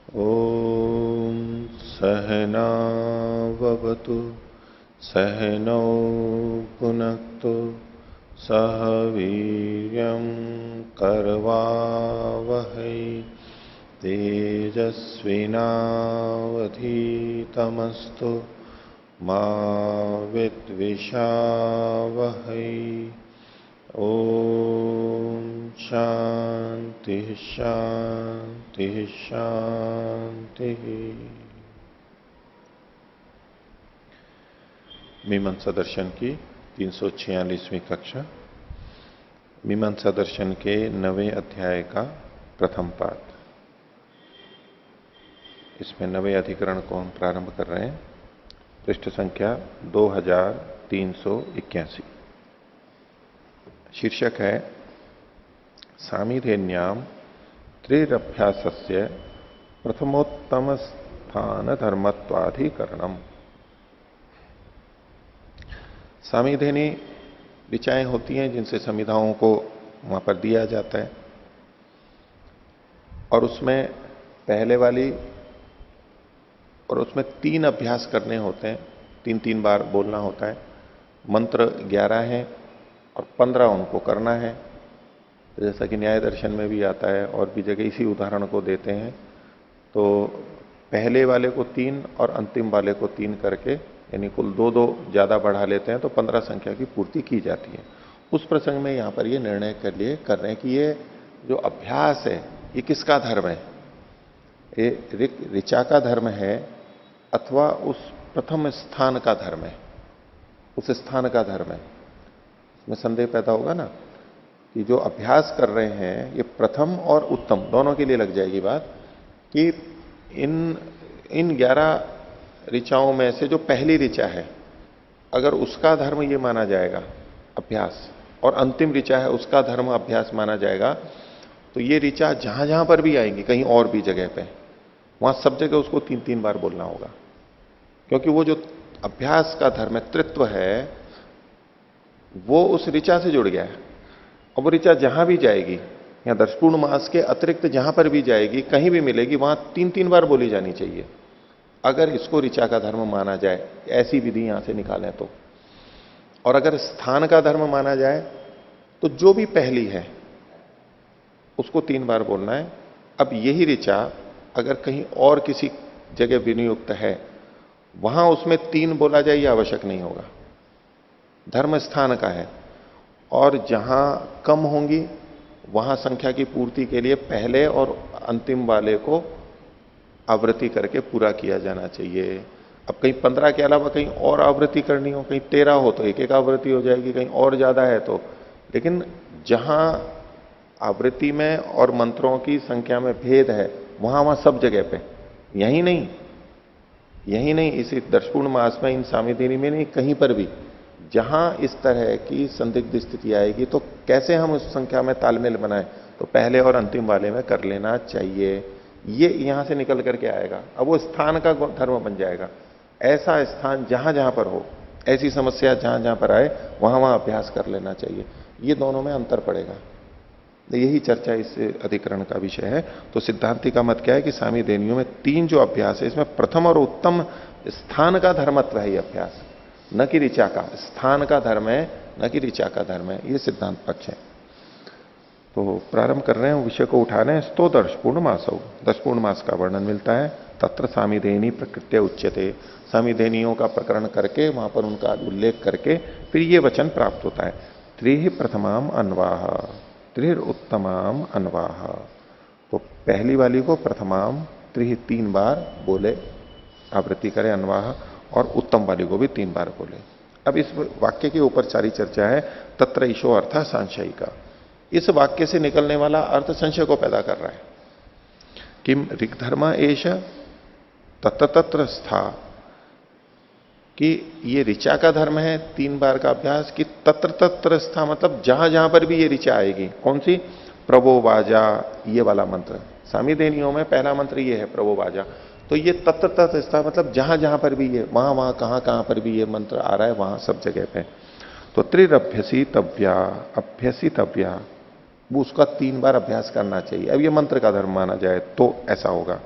ॐ सहनाववतु सहनौ भुनक्तु सह वीर्यं करवावहै तेजस्विनावधीतमस्तु मा विद्विषावहै। ओम शांति शांति शांति। मीमांसा दर्शन की 346वीं कक्षा, मीमांसा दर्शन के 9वें अध्याय का प्रथम पाठ। इसमें 9वें अधिकरण को हम प्रारंभ कर रहे हैं। पृष्ठ संख्या 2381। शीर्षक है सामिधेन्याम त्रिरभ्यासस्य प्रथमोत्तम स्थान धर्मत्वाधिकरणम। सामिधेनी ऋचाएं होती हैं जिनसे संविधाओं को वहां पर दिया जाता है, और उसमें पहले वाली और उसमें 3 अभ्यास करने होते हैं, 3-3 बार बोलना होता है। मंत्र 11 हैं और 15 उनको करना है। तो जैसा कि न्याय दर्शन में भी आता है और भी जगह इसी उदाहरण को देते हैं। तो पहले वाले को 3 और अंतिम वाले को 3 करके, यानी कुल 2-2 ज्यादा बढ़ा लेते हैं तो 15 संख्या की पूर्ति की जाती है। उस प्रसंग में यहां पर ये निर्णय कर रहे हैं कि ये जो अभ्यास है ये किसका धर्म है, ये ऋचा का धर्म है अथवा उस प्रथम स्थान का धर्म है, उस स्थान का धर्म है। में संदेह पैदा होगा ना कि जो अभ्यास कर रहे हैं ये प्रथम और उत्तम दोनों के लिए लग जाएगी बात, कि इन 11 ऋचाओं में से जो पहली ऋचा है अगर उसका धर्म ये माना जाएगा अभ्यास, और अंतिम ऋचा है उसका धर्म अभ्यास माना जाएगा, तो ये ऋचा जहां जहां पर भी आएंगी, कहीं और भी जगह पे, वहां सब जगह उसको 3-3 बार बोलना होगा। क्योंकि वो जो अभ्यास का धर्म है, तृत्व है, वो उस ऋचा से जुड़ गया है। और वो ऋचा जहां भी जाएगी, या दर्शपूर्ण मास के अतिरिक्त जहां पर भी जाएगी, कहीं भी मिलेगी, वहां 3-3 बार बोली जानी चाहिए अगर इसको ऋचा का धर्म माना जाए, ऐसी विधि यहां से निकालें तो। और अगर स्थान का धर्म माना जाए तो जो भी पहली है उसको 3 बार बोलना है। अब यही ऋचा अगर कहीं और किसी जगह विनियुक्त है, वहां उसमें 3 बोला जाए यह आवश्यक नहीं होगा, धर्म स्थान का है। और जहां कम होंगी वहां संख्या की पूर्ति के लिए पहले और अंतिम वाले को आवृत्ति करके पूरा किया जाना चाहिए। अब कहीं 15 के अलावा कहीं और आवृत्ति करनी हो, कहीं 13 हो तो एक आवृत्ति हो जाएगी, कहीं और ज्यादा है तो। लेकिन जहां आवृत्ति में और मंत्रों की संख्या में भेद है वहां वहां सब जगह पे, यही नहीं इसी दर्शपूर्ण मास में, इन सामिधेनी में नहीं, कहीं पर भी जहां इस तरह की संदिग्ध स्थिति आएगी तो कैसे हम उस संख्या में तालमेल बनाएं, तो पहले और अंतिम वाले में कर लेना चाहिए। ये यहां से निकल करके आएगा। अब वो स्थान का धर्म बन जाएगा। ऐसा स्थान जहां जहां पर हो, ऐसी समस्या जहां जहां पर आए वहां वहां अभ्यास कर लेना चाहिए। ये दोनों में अंतर पड़ेगा। यही चर्चा इस अधिकरण का विषय है। तो सिद्धांति का मत क्या है कि सामिधेनियों में 3 जो अभ्यास है, इसमें प्रथम और उत्तम स्थान का धर्मत्व है ये अभ्यास, न कि ऋचा का। स्थान का धर्म है, न कि ऋचा का धर्म है। ये सिद्धांत पक्ष है। तो प्रारंभ कर रहे हैं, विषय को उठा रहे हैं। स्तो दर्शपूर्ण मासौ, दर्शपूर्ण मास का वर्णन मिलता है। तत्र सामिधेनी प्रकृत्य उच्यते, सामिधेनियों का प्रकरण करके वहां पर उनका उल्लेख करके फिर ये वचन प्राप्त होता है। त्रिहि प्रथमाम अन्वाह त्रिर उत्तमाम अन्वाह। तो पहली वाली को प्रथमाम त्रिहि 3 बार बोले, आवृत्ति करे अन्वाह, और उत्तम वाली को भी 3 बार बोले। अब इस वाक्य के ऊपर सारी चर्चा है। तत्र ईशो अर्थ संशयी का, इस वाक्य से निकलने वाला अर्थ संशय को पैदा कर रहा है। किम ऋग्धर्म एष तत्र तत्र स्था, कि ये ऋचा का धर्म है 3 बार का अभ्यास, कि तत्र तत्र स्था मतलब जहां जहां पर भी ये ऋचा आएगी। कौन सी? प्रभो वाजा, ये वाला मंत्र। सामिधेनियों में पहला मंत्र ये है, प्रभो वाजा। तो ये तत्र तत्र स्था मतलब जहां जहां पर भी ये, वहां वहां कहां कहां पर भी ये मंत्र आ रहा है, वहां सब जगह पे। तो त्रिरभ्यसितव्या, अभ्यसितव्या, वो उसका 3 बार अभ्यास करना चाहिए। अब ये मंत्र का धर्म माना जाए तो ऐसा होगा।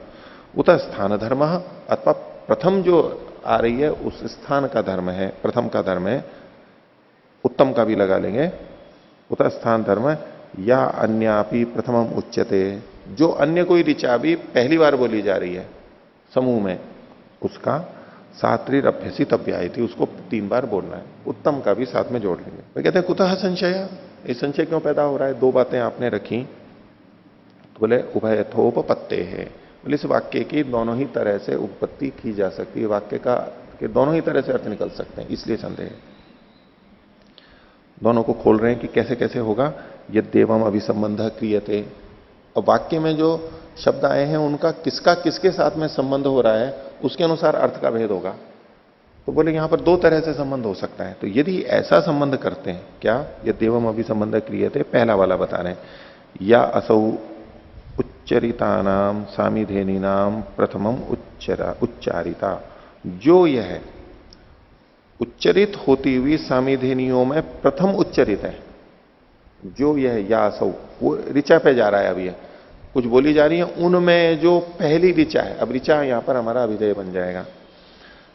उत स्थान धर्म, अथवा प्रथम जो आ रही है उस स्थान का धर्म है, प्रथम का धर्म है, उत्तम का भी लगा लेंगे, उत स्थान धर्म, या अन्यापि प्रथमम उच्यते, जो अन्य कोई ऋचा भी पहली बार बोली जा रही है समूह में, उसका सात्रिर अभ्यसित अव्याय थी, उसको 3 बार बोलना है। उत्तम का भी साथ में जोड़ लेंगे। वे कहते हैं कुतः संशय, ये संशय क्यों पैदा हो रहा है? 2 बातें आपने रखी, तो बोले उभयथोपत्ते है, बोले इस वाक्य की दोनों ही तरह से उत्पत्ति की जा सकती है, वाक्य का के दोनों ही तरह से अर्थ निकल सकते हैं, इसलिए संदेह। दोनों को खोल रहे हैं कि कैसे कैसे होगा। यद्देवम अभिसंबंध क्रियते, और वाक्य में जो शब्द आए हैं उनका किसका किसके साथ में संबंध हो रहा है, उसके अनुसार अर्थ का भेद होगा। तो बोले यहां पर 2 तरह से संबंध हो सकता है। तो यदि ऐसा संबंध करते हैं, क्या यद्देवम अभिसंबंध क्रियते, पहला वाला बता रहे हैं, या असौ उच्चरितानाम सामिधेनीनाम प्रथमम उच्चारिता, जो यह उच्चरित होती हुई सामिधेनियों में प्रथम उच्चरित है, जो यह या असौ, वो ऋचा पे जा रहा है, अभी कुछ बोली जा रही है, उनमें जो पहली ऋचा है, अब ऋचा यहां पर हमारा अभिधेय बन जाएगा।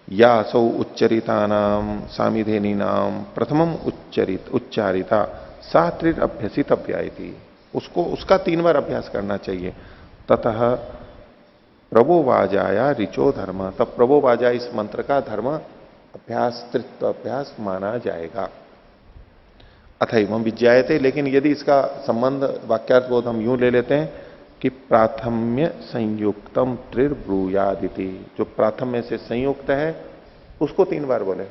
या असौ उच्चरितानाम सामिधेनीनाम प्रथमम उच्चारिता सात्रिर अभ्यसित अव्यायति, उसको उसका 3 बार अभ्यास करना चाहिए। ततः प्रभोवाजाया ऋचो धर्म, तब प्रभोवाजा इस मंत्र का धर्म अभ्यास, तृत्व अभ्यास माना जाएगा। अथैवम विज्ञायते, लेकिन यदि इसका संबंध वाक्यार्थ बोध हम यूं ले लेते हैं कि प्राथम्य संयुक्तम त्रिर्ब्रूयादिति, जो प्राथम्य से संयुक्त है उसको 3 बार बोले,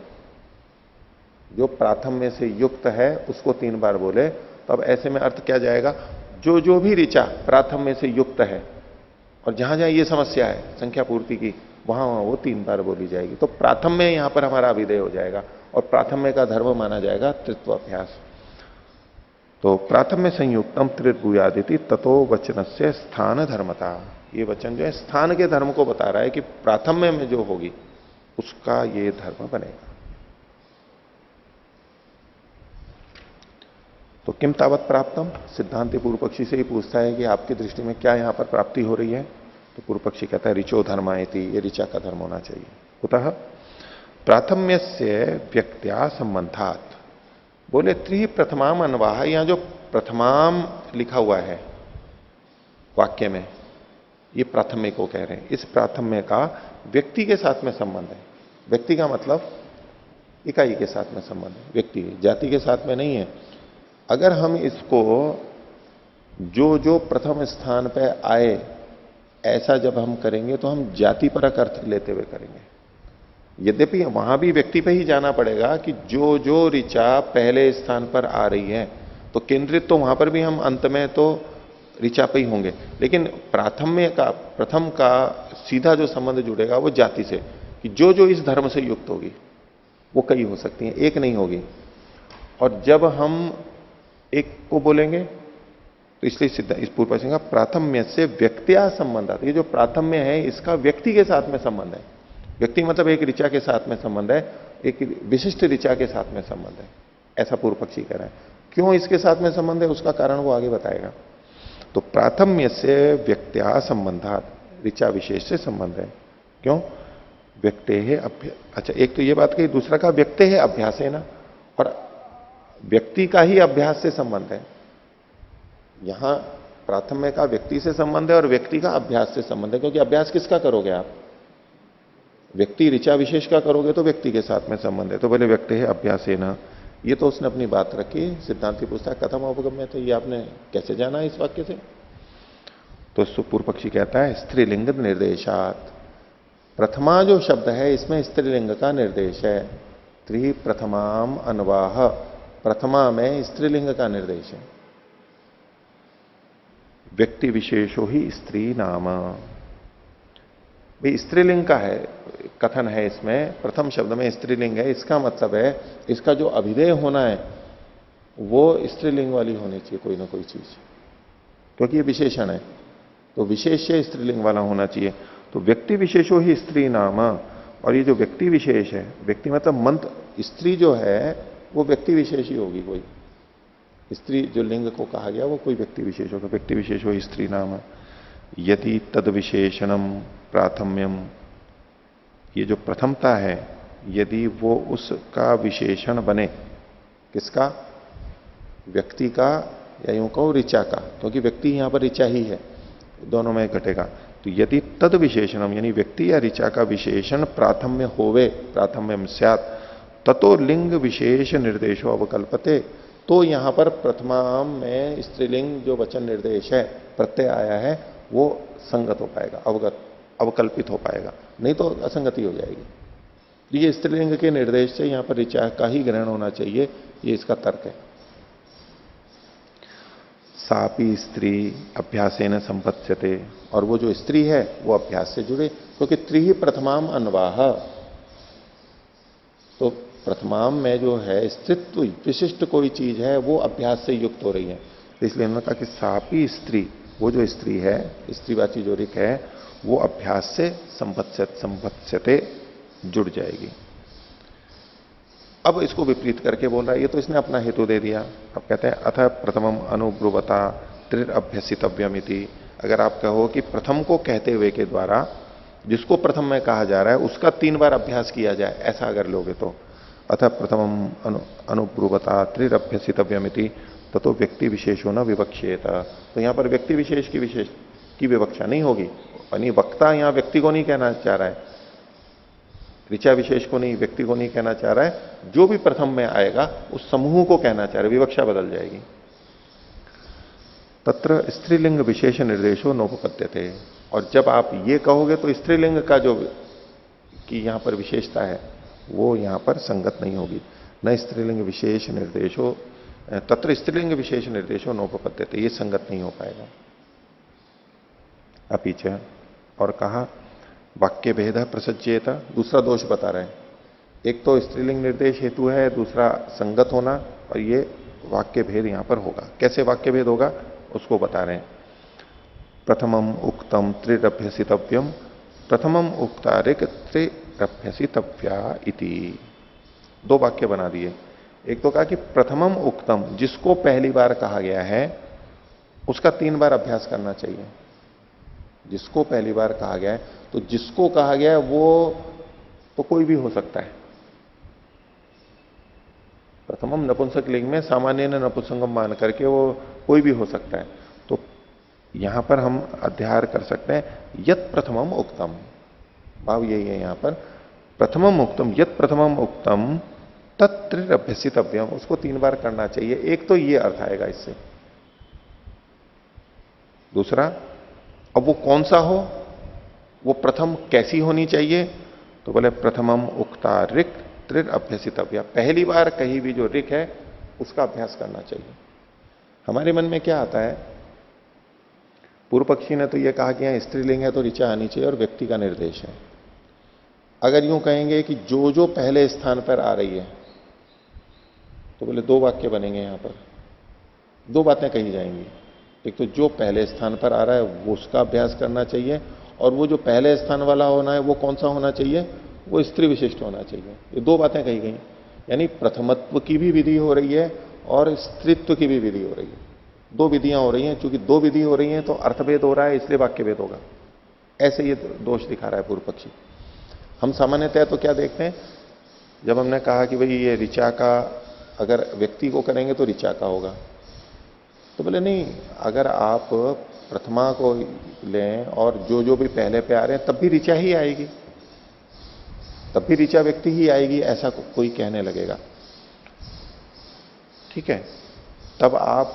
जो प्राथम्य से युक्त है उसको 3 बार बोले। तो अब ऐसे में अर्थ क्या जाएगा, जो जो भी ऋचा प्राथम्य से युक्त है और जहां जहां ये समस्या है संख्या पूर्ति की, वहां वहां वो 3 बार बोली जाएगी। तो प्राथम्य यहां पर हमारा अभिधेय हो जाएगा और प्राथम्य का धर्म माना जाएगा तृत्व अभ्यास। तो प्राथम्य संयुक्तम त्रिर्भुयादिति ततो वचन से स्थान धर्मता, ये वचन जो है स्थान के धर्म को बता रहा है कि प्राथम्य में जो होगी उसका ये धर्म बनेगा। तो किम तावत प्राप्तम, सिद्धांति पूर्व पक्षी से ही पूछता है कि आपकी दृष्टि में क्या यहां पर प्राप्ति हो रही है। तो पूर्व पक्षी कहता है ऋचो धर्मायति, ये ऋचा का धर्म होना चाहिए। कुतः प्राथम्य से व्यक्त्या संबंधात, बोले त्रि प्रथमाम अनवाह, यहां जो प्रथमाम लिखा हुआ है वाक्य में, ये प्राथम्य को कह रहे हैं। इस प्राथम्य का व्यक्ति के साथ में संबंध है। व्यक्ति का मतलब इकाई के साथ में संबंध है, व्यक्ति जाति के साथ में नहीं है। अगर हम इसको जो जो प्रथम स्थान पे आए ऐसा जब हम करेंगे तो हम जाति परक अर्थ लेते हुए करेंगे। यद्यपि वहां भी व्यक्ति पे ही जाना पड़ेगा कि जो जो ऋचा पहले स्थान पर आ रही है, तो केंद्रित तो वहां पर भी हम अंत में तो ऋचा पे ही होंगे, लेकिन प्राथम्य का प्रथम का सीधा जो संबंध जुड़ेगा वो जाति से, कि जो जो इस धर्म से युक्त होगी वो कई हो सकती हैं, एक नहीं होगी। और जब हम एक को बोलेंगे तो इसलिए सिद्ध इस पूर्व पक्षी का प्राथम्य से व्यक्तिया संबंध, ये जो प्राथम्य है इसका व्यक्ति के साथ में संबंध है। व्यक्ति मतलब एक ऋचा के साथ में संबंध है, एक विशिष्ट ऋचा के साथ में संबंध है, ऐसा पूर्व पक्षी कह रहा है। क्यों इसके साथ में संबंध है उसका कारण वो आगे बताएगा। तो प्राथम्य से व्यक्त्या संबंधात, ऋचा विशेष से संबंध है। क्यों? व्यक्ते है अच्छा, एक तो ये बात कही, दूसरा का व्यक्ते है अभ्यास है ना, और व्यक्ति का ही अभ्यास से संबंध है। यहां प्राथम्य का व्यक्ति से संबंध है और व्यक्ति का अभ्यास से संबंध है, क्योंकि अभ्यास किसका करोगे आप? व्यक्ति ऋचा विशेष का करोगे तो व्यक्ति के साथ में संबंध है। तो बोले व्यक्ति है अभ्यास है ना, ये तो उसने अपनी बात रखी। सिद्धांति पूछता है कथम अवगम्य, तो ये आपने कैसे जाना इस वाक्य से? तो पूर्व पक्षी कहता है स्त्रीलिंग निर्देशात, प्रथमा जो शब्द है इसमें स्त्रीलिंग का निर्देश है। त्रि प्रथमाम अनवाह, प्रथमा में स्त्रीलिंग का निर्देश है। व्यक्ति विशेषो ही स्त्री नाम, भाई स्त्रीलिंग का है कथन है इसमें, प्रथम शब्द में स्त्रीलिंग है, इसका मतलब है इसका जो अभिधेय होना है वो स्त्रीलिंग वाली होनी चाहिए, कोई ना कोई चीज, क्योंकि ये विशेषण है, तो विशेष स्त्रीलिंग वाला होना चाहिए। तो व्यक्ति विशेषो ही स्त्री नाम, और ये जो व्यक्ति विशेष है, व्यक्ति मतलब मंत्र, स्त्री जो है वो व्यक्ति विशेष ही होगी, कोई स्त्री जो लिंग को कहा गया वो कोई व्यक्ति विशेष होगा, व्यक्ति विशेष हो स्त्री नाम। यदि तद विशेषणम प्राथम्यम, ये जो प्रथमता है यदि वो उसका विशेषण बने, किसका? व्यक्ति का, या यूं कहो ऋचा का, क्योंकि व्यक्ति यहां पर ऋचा ही है, दोनों में घटेगा। तो यदि तद विशेषणम यानी व्यक्ति या ऋचा का विशेषण प्राथम्य होवे, प्राथम्यम स्यात्, ततो लिंग विशेष निर्देशो अवकल्पते, तो यहां पर प्रथमाम में स्त्रीलिंग जो वचन निर्देश है, प्रत्यय आया है, वो संगत हो पाएगा, अवकल्पित हो पाएगा, नहीं तो असंगति हो जाएगी। ये स्त्रीलिंग के निर्देश से यहां पर ऋचा का ही ग्रहण होना चाहिए, ये इसका तर्क है। सापी स्त्री अभ्यासेन संपत्स्यते, और वो जो स्त्री है वो अभ्यास से जुड़े, क्योंकि त्रि ही प्रथमाम अन्वाह, तो प्रथमाम में जो है स्त्रीत्व विशिष्ट कोई चीज है वो अभ्यास से युक्त हो रही है। तो इसलिए उन्होंने कहा कि सापी स्त्री, वो जो स्त्री है, स्त्रीवाची जो ऋक है, वो अभ्यास से संपत्स्यते जुड़ जाएगी। अब इसको विपरीत करके बोल रहा है, ये तो इसने अपना हेतु दे दिया। अब कहते हैं अथ प्रथमम अनुब्रुवता त्रिरभ्यसितव्यमिति, अगर आप कहो कि प्रथम को कहते हुए के द्वारा जिसको प्रथम में कहा जा रहा है उसका 3 बार अभ्यास किया जाए, ऐसा अगर लोगे तो अथ प्रथमम अनुब्रुवता त्रिरभ्यसितव्यमिति ततो व्यक्ति विशेषो न विवक्षेत, तो यहां पर व्यक्ति विशेष की विवक्षा नहीं होगी, यानी वक्ता यहां व्यक्ति को नहीं कहना चाह रहा है, ऋचा विशेष को नहीं, व्यक्ति को नहीं कहना चाह रहा है, जो भी प्रथम में आएगा उस समूह को कहना चाह रहा है, विवक्षा बदल जाएगी। तत्र स्त्रीलिंग विशेष निर्देशो नोपपद्यते, और जब आप ये कहोगे तो स्त्रीलिंग का जो कि यहां पर विशेषता है वो यहां पर संगत नहीं होगी। न स्त्रीलिंग विशेष निर्देशो, तत्र स्त्रीलिंग विशेष निर्देशो नोपपद्यते, ये संगत नहीं हो पाएगा। अपीछे और कहा वाक्य भेद प्रसज्येता, दूसरा दोष बता रहे हैं, एक तो स्त्रीलिंग निर्देश हेतु है, दूसरा संगत होना, और ये वाक्य भेद यहां पर होगा। कैसे वाक्य भेद होगा उसको बता रहे हैं। प्रथमम उक्तम त्रिरभ्यसितव्यम, प्रथमम उक्तारिक त्रिरभ्यसितव्या इति, 2 वाक्य बना दिए। एक तो कहा कि प्रथमम उक्तम, जिसको पहली बार कहा गया है उसका 3 बार अभ्यास करना चाहिए। जिसको पहली बार कहा गया है, तो जिसको कहा गया है वो तो कोई भी हो सकता है। प्रथमम नपुंसक लिंग में सामान्य नपुंसकम मान करके वो कोई भी हो सकता है। तो यहां पर हम अध्याय कर सकते हैं यत प्रथमम उक्तम, भाव यही है यहां पर, प्रथमम उक्तम यत प्रथमम उक्तम तत्रिरभ्यसितव्यम, उसको 3 बार करना चाहिए। एक तो ये अर्थ आएगा इससे। दूसरा, अब वो कौन सा हो, वो प्रथम कैसी होनी चाहिए, तो बोले प्रथमम उक्ता ऋक त्रिरभ्यसितव्या, पहली बार कहीं भी जो ऋक है उसका अभ्यास करना चाहिए। हमारे मन में क्या आता है, पूर्व पक्षी ने तो यह कहा कि यहां स्त्रीलिंग है तो ऋचा आनी चाहिए और व्यक्ति का निर्देश है। अगर यूं कहेंगे कि जो जो पहले स्थान पर आ रही है, तो बोले 2 वाक्य बनेंगे, यहां पर 2 बातें कही जाएंगी। एक तो जो पहले स्थान पर आ रहा है वो उसका अभ्यास करना चाहिए, और वो जो पहले स्थान वाला होना है वो कौन सा होना चाहिए, वो स्त्री विशिष्ट होना चाहिए। ये 2 बातें कही गई, यानी प्रथमत्व की भी विधि हो रही है और स्त्रीत्व की भी विधि हो रही है। 2 विधियां हो रही हैं, चूंकि 2 विधि हो रही हैं तो अर्थभेद हो रहा है, इसलिए वाक्य भेद होगा। ऐसे ये दोष दिखा रहा है पूर्व पक्षी। हम सामान्यतः तो क्या देखते हैं, जब हमने कहा कि भाई ये ऋचा का अगर व्यक्ति को करेंगे तो ऋचा का होगा, तो बोले नहीं, अगर आप प्रथमा को लें और जो जो भी पहले पे आ रहे हैं तब भी ऋचा ही आएगी, तब भी ऋचा व्यक्ति ही आएगी, ऐसा कोई कहने लगेगा। ठीक है, तब आप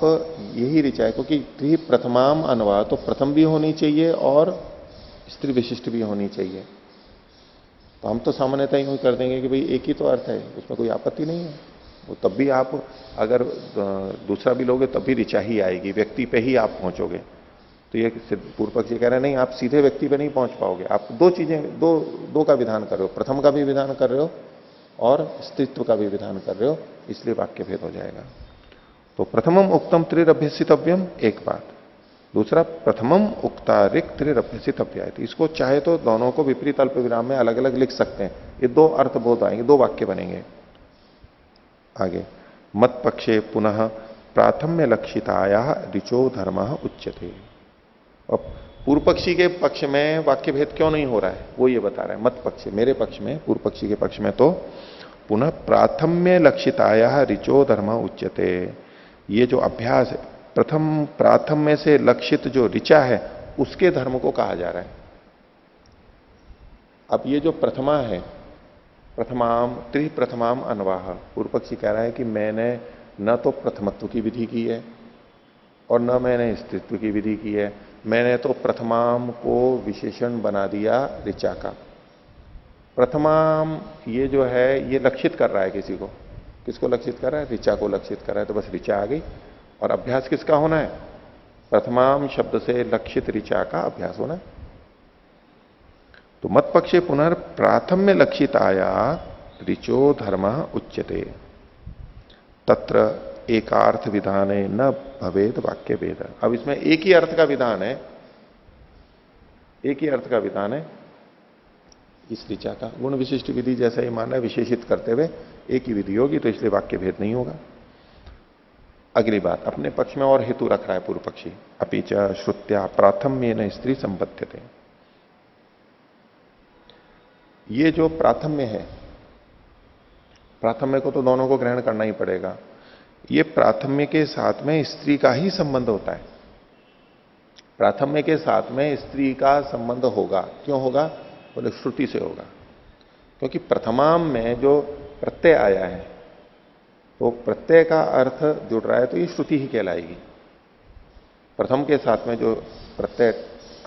यही ऋचा है, क्योंकि प्रथमाम अनुवाद तो प्रथम भी होनी चाहिए और स्त्री विशिष्ट भी होनी चाहिए। तो हम तो सामान्यतः यूं कर देंगे कि भाई एक ही तो अर्थ है, उसमें कोई आपत्ति नहीं है। वो तब भी आप अगर दूसरा भी लोगे तब भी ऋचा ही आएगी, व्यक्ति पे ही आप पहुंचोगे। तो ये पूर्व पक्षी कह रहे हैं नहीं, आप सीधे व्यक्ति पे नहीं पहुंच पाओगे, आप 2 चीजें, दो का विधान कर रहे हो, प्रथम का भी विधान कर रहे हो और स्त्रीत्व का भी विधान कर रहे हो, इसलिए वाक्य भेद हो जाएगा। तो प्रथमम उक्तम त्रिरभ्यसितव्यम एक बात, दूसरा प्रथमम उक्तारिक त्रिरभ्यसितव्या, इसको चाहे तो दोनों को विपरीत अल्प विराम में अलग अलग लिख सकते हैं। ये 2 अर्थ बोध आएंगे, 2 वाक्य बनेंगे। आगे मत पक्षे पुनः प्राथम्य लक्षिताया ऋचो धर्म उच्यते। अब पूर्व पक्षी के पक्ष में वाक्य भेद क्यों नहीं हो रहा है वो ये बता रहा है। मत पक्ष मेरे पक्ष में, पूर्व पक्षी के पक्ष में तो पुनः प्राथम्य लक्षिताया ऋचो धर्म उच्यते। ये जो अभ्यास है, प्रथम प्राथम्य से लक्षित जो ऋचा है उसके धर्म को कहा जा रहा है। अब ये जो प्रथमा है, प्रथमाम त्रिप्रथमाम अनवाह, पूर्व पक्षी कह रहा है कि मैंने न तो प्रथमत्व की विधि की है और न मैंने स्त्रीत्व की विधि की है, मैंने तो प्रथमाम को विशेषण बना दिया ऋचा का। प्रथमाम ये जो है ये लक्षित कर रहा है किसी को, किसको लक्षित कर रहा है? ऋचा को लक्षित कर रहा है, तो बस ऋचा आ गई। और अभ्यास किसका होना है? प्रथमाम शब्द से लक्षित ऋचा का अभ्यास होना है। तो मत पक्षे पुनर्प्राथम्य लक्षित आया ऋचो धर्म उच्यते तत्र एकार्थ विधान न भवेद वाक्य भेद। अब इसमें एक ही अर्थ का विधान है, एक ही अर्थ का विधान है इस ऋचा का। गुण विशिष्ट विधि जैसा ही मानना है, विशेषित करते हुए एक ही विधि होगी, तो इसलिए वाक्य भेद नहीं होगा। अगली बात, अपने पक्ष में और हेतु रख रहा है पूर्व पक्षी। अपीच श्रुत्या प्राथम्येन स्त्री संबध्यते। ये जो प्राथम्य है, प्राथम्य को तो दोनों को ग्रहण करना ही पड़ेगा। ये प्राथम्य के साथ में स्त्री का ही संबंध होता है। प्राथम्य के साथ में स्त्री का संबंध होगा। क्यों होगा? बोले श्रुति से होगा। क्योंकि प्रथमाम में जो प्रत्यय आया है तो प्रत्यय का अर्थ जुड़ रहा है, तो ये श्रुति ही कहलाएगी। प्रथम के साथ में जो प्रत्यय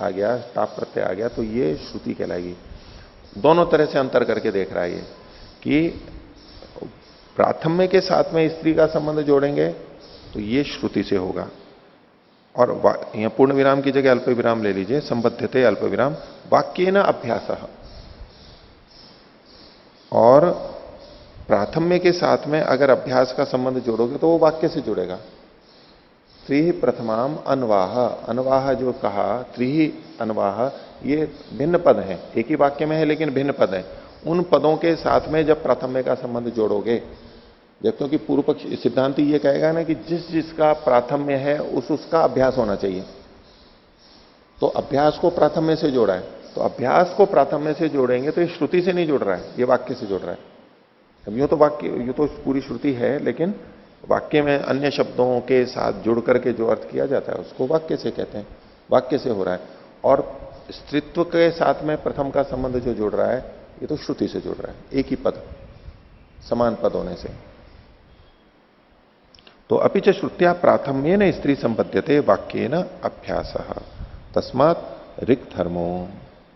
आ गया, ताप प्रत्यय आ गया, तो ये श्रुति कहलाएगी। दोनों तरह से अंतर करके देख रहा है ये कि प्राथम्य के साथ में स्त्री का संबंध जोड़ेंगे तो ये श्रुति से होगा। और यहां पूर्ण विराम की जगह अल्प विराम ले लीजिए, संबद्धते अल्प विराम वाक्येन अभ्यास। और प्राथम्य के साथ में अगर अभ्यास का संबंध जोड़ोगे तो वो वाक्य से जुड़ेगा। त्रि प्रथमाम अनवाह, अनवाह जो कहा, त्रि अनवाह, ये भिन्न पद हैं, एक ही वाक्य में है लेकिन भिन्न पद है। उन पदों के साथ में जब प्राथम्य का संबंध जोड़ोगे, जब क्योंकि पूर्व पक्ष सिद्धांत ये कहेगा ना कि जिस जिसका प्राथम्य है उसका अभ्यास होना चाहिए। तो अभ्यास को प्राथम्य से जोड़ा है, तो अभ्यास को प्राथम्य से जोड़ेंगे तो ये श्रुति से नहीं जुड़ रहा है, ये वाक्य से जुड़ रहा है। अब यूं तो वाक्य, यूं तो पूरी श्रुति है, लेकिन वाक्य में अन्य शब्दों के साथ जुड़ करके जो अर्थ किया जाता है उसको वाक्य से कहते हैं, वाक्य से हो रहा है। और स्त्रीत्व के साथ में प्रथम का संबंध जो जुड़ रहा है ये तो श्रुति से जुड़ रहा है, एक ही पद, समान पद होने से। तो अपिच श्रुत्या प्राथम्येन स्त्री संबध्यते वाक्येन अभ्यास तस्मात् ऋक् धर्मो,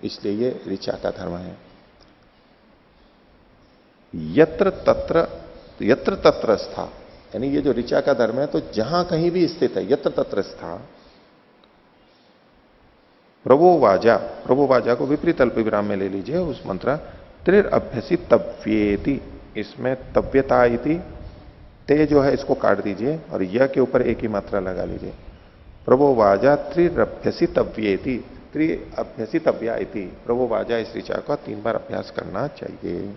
इसलिए ये ऋचा का धर्म है। यत्र तत्र स्था, यानी ये जो ऋचा का धर्म है तो जहां कहीं भी स्थित है, यत्र तत्र स्था। प्रभोवाजा, प्रभोवाजा को विपरीत अल्प विराम में ले लीजिए उस मंत्र। त्रिर अभ्यसी तव्येति, इसमें तव्यता इति, ते जो है इसको काट दीजिए और य के ऊपर एक ही मात्रा लगा लीजिए। प्रभोवाजा त्रिरभ्यसी तव्येति, त्रि अभ्यसी तव्या इति। प्रभोवाजा इस ऋचा का 3 बार अभ्यास करना चाहिए।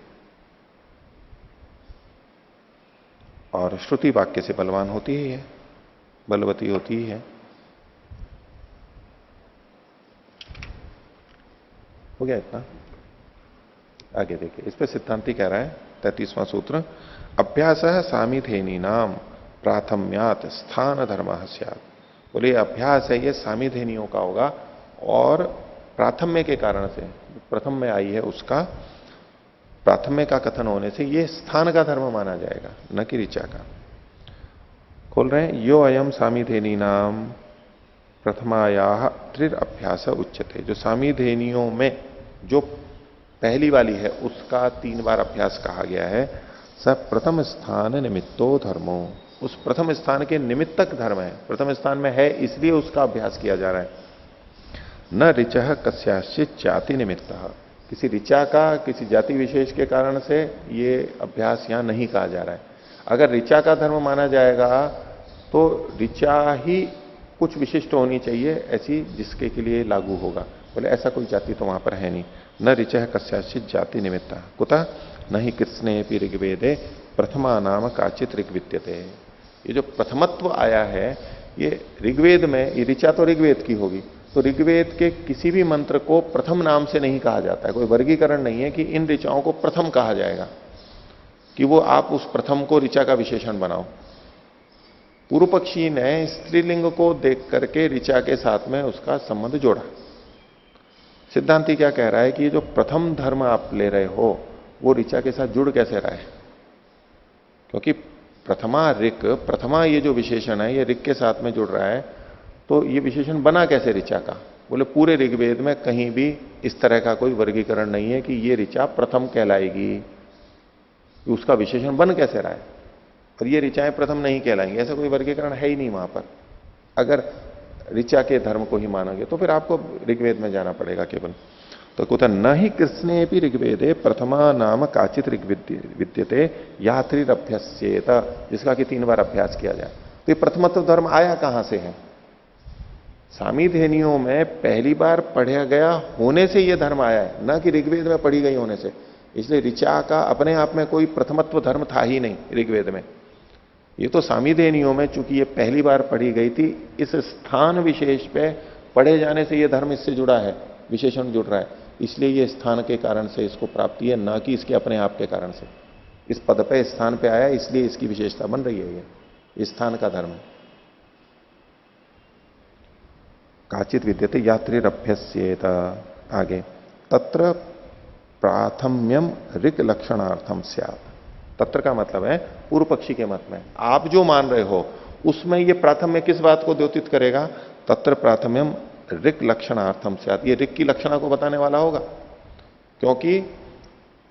और श्रुति वाक्य से बलवान होती ही है, बलवती होती ही है। हो गया इतना? आगे देखिए, इस पे सिद्धांति कह रहा है 33वां सूत्र, अभ्यास सामिधेनी नाम प्राथम्यात स्थान धर्म स्यात्। बोले अभ्यास है ये सामिधेनियों का होगा और प्राथम्य के कारण से, प्रथम में आई है उसका प्राथम्य का कथन होने से ये स्थान का धर्म माना जाएगा, न कि ऋचा का। खोल रहे हैं, यो अयम सामिधेनी नाम प्रथमाया त्रिर अभ्यास उच्चते। जो सामिधेनियों में जो पहली वाली है उसका 3 बार अभ्यास कहा गया है। सब प्रथम स्थान निमित्तो धर्मो, उस प्रथम स्थान के निमित्तक धर्म है, प्रथम स्थान में है इसलिए उसका अभ्यास किया जा रहा है। न ऋचः कस्याश्चित जाति निमित्त, किसी ऋचा का किसी जाति विशेष के कारण से ये अभ्यास यहां नहीं कहा जा रहा है। अगर ऋचा का धर्म माना जाएगा तो ऋचा ही कुछ विशिष्ट होनी चाहिए ऐसी जिसके के लिए लागू होगा। बोले ऐसा कोई जाति तो वहां पर है नहीं। न ऋचः कस्याश्चित जाति निमित्त कुतः न ही कृत्स्ने ऋग्वेदे प्रथमा नाम काचित ऋग विद्यते। ये जो प्रथमत्व आया है ये ऋग्वेद में, ये ऋचा तो ऋग्वेद की होगी, तो ऋग्वेद के किसी भी मंत्र को प्रथम नाम से नहीं कहा जाता है। कोई वर्गीकरण नहीं है कि इन ऋचाओं को प्रथम कहा जाएगा, कि वो आप उस प्रथम को ऋचा का विशेषण बनाओ। पूर्व पक्षी ने स्त्रीलिंग को देख करके ऋचा के साथ में उसका संबंध जोड़ा। सिद्धांती क्या कह रहा है कि ये जो प्रथम धर्म आप ले रहे हो वो ऋचा के साथ जुड़ कैसे रहा है, क्योंकि प्रथमा ऋक, प्रथमा ये जो विशेषण है ये ऋक के साथ में जुड़ रहा है, तो ये विशेषण बना कैसे ऋचा का? बोले पूरे ऋग्वेद में कहीं भी इस तरह का कोई वर्गीकरण नहीं है कि ये ऋचा प्रथम कहलाएगी, उसका विशेषण बन कैसे रहा है, और ये ऋचाएं प्रथम नहीं कहलाएंगी, ऐसा कोई वर्गीकरण है ही नहीं वहां पर। अगर ऋचा के धर्म को ही मानोगे तो फिर आपको ऋग्वेद में जाना पड़ेगा केवल। तो कुछ न ही कृष्णे भी ऋग्वेदे प्रथमा नाम काचित विद्यते यात्रिरभ्यस्येत, जिसका कि 3 बार अभ्यास किया जाए। तो ये प्रथमत्व धर्म आया कहां से है? सामीधेनियों में पहली बार पढ़ा गया होने से यह धर्म आया है, न कि ऋग्वेद में पढ़ी गई होने से। इसलिए ऋचा का अपने आप में कोई प्रथमत्व धर्म था ही नहीं ऋग्वेद में। ये तो सामीधेनियों में चूंकि ये पहली बार पढ़ी गई थी, इस स्थान विशेष पे पढ़े जाने से यह धर्म इससे जुड़ा है, विशेषण जुड़ रहा है, इसलिए ये स्थान के कारण से इसको प्राप्ति है, ना कि इसके अपने आप के कारण से। इस पद पे स्थान पे आया इसलिए इसकी विशेषता बन रही है, ये स्थान का धर्म। काचित विद्यते यात्रिरभ्यस्येत। आगे तत्र प्राथम्यम ऋक लक्षणार्थम स्यात्। तत्र का मतलब है पूर्व पक्षी के मत में आप जो मान रहे हो उसमें ये प्राथम्य किस बात को द्योतित करेगा? तत्र प्राथम्यम ऋक लक्षणार्थम स्यात्, ये ऋक की लक्षणा को बताने वाला होगा। क्योंकि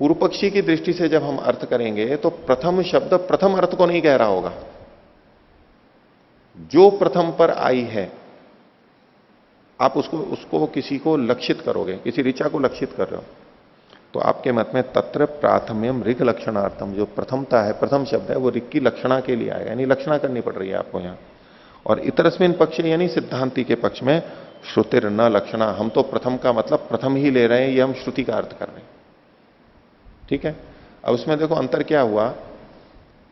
पूर्व पक्षी की दृष्टि से जब हम अर्थ करेंगे तो प्रथम शब्द प्रथम अर्थ को नहीं कह रहा होगा, जो प्रथम पर आई है आप उसको किसी को लक्षित करोगे, किसी ऋचा को लक्षित कर रहे हो, तो आपके मत में तत्र प्राथम्यम ऋक लक्षणार्थम, जो प्रथमता है, प्रथम शब्द है, वो ऋक की लक्षणा के लिए आएगा, यानी लक्षणा करनी पड़ रही है आपको यहां। और इतरस्मिन पक्ष यानी सिद्धांति के पक्ष में श्रुतिर न लक्षणा, हम तो प्रथम का मतलब प्रथम ही ले रहे हैं, ये हम श्रुति का अर्थ कर रहे हैं। ठीक है, अब उसमें देखो अंतर क्या हुआ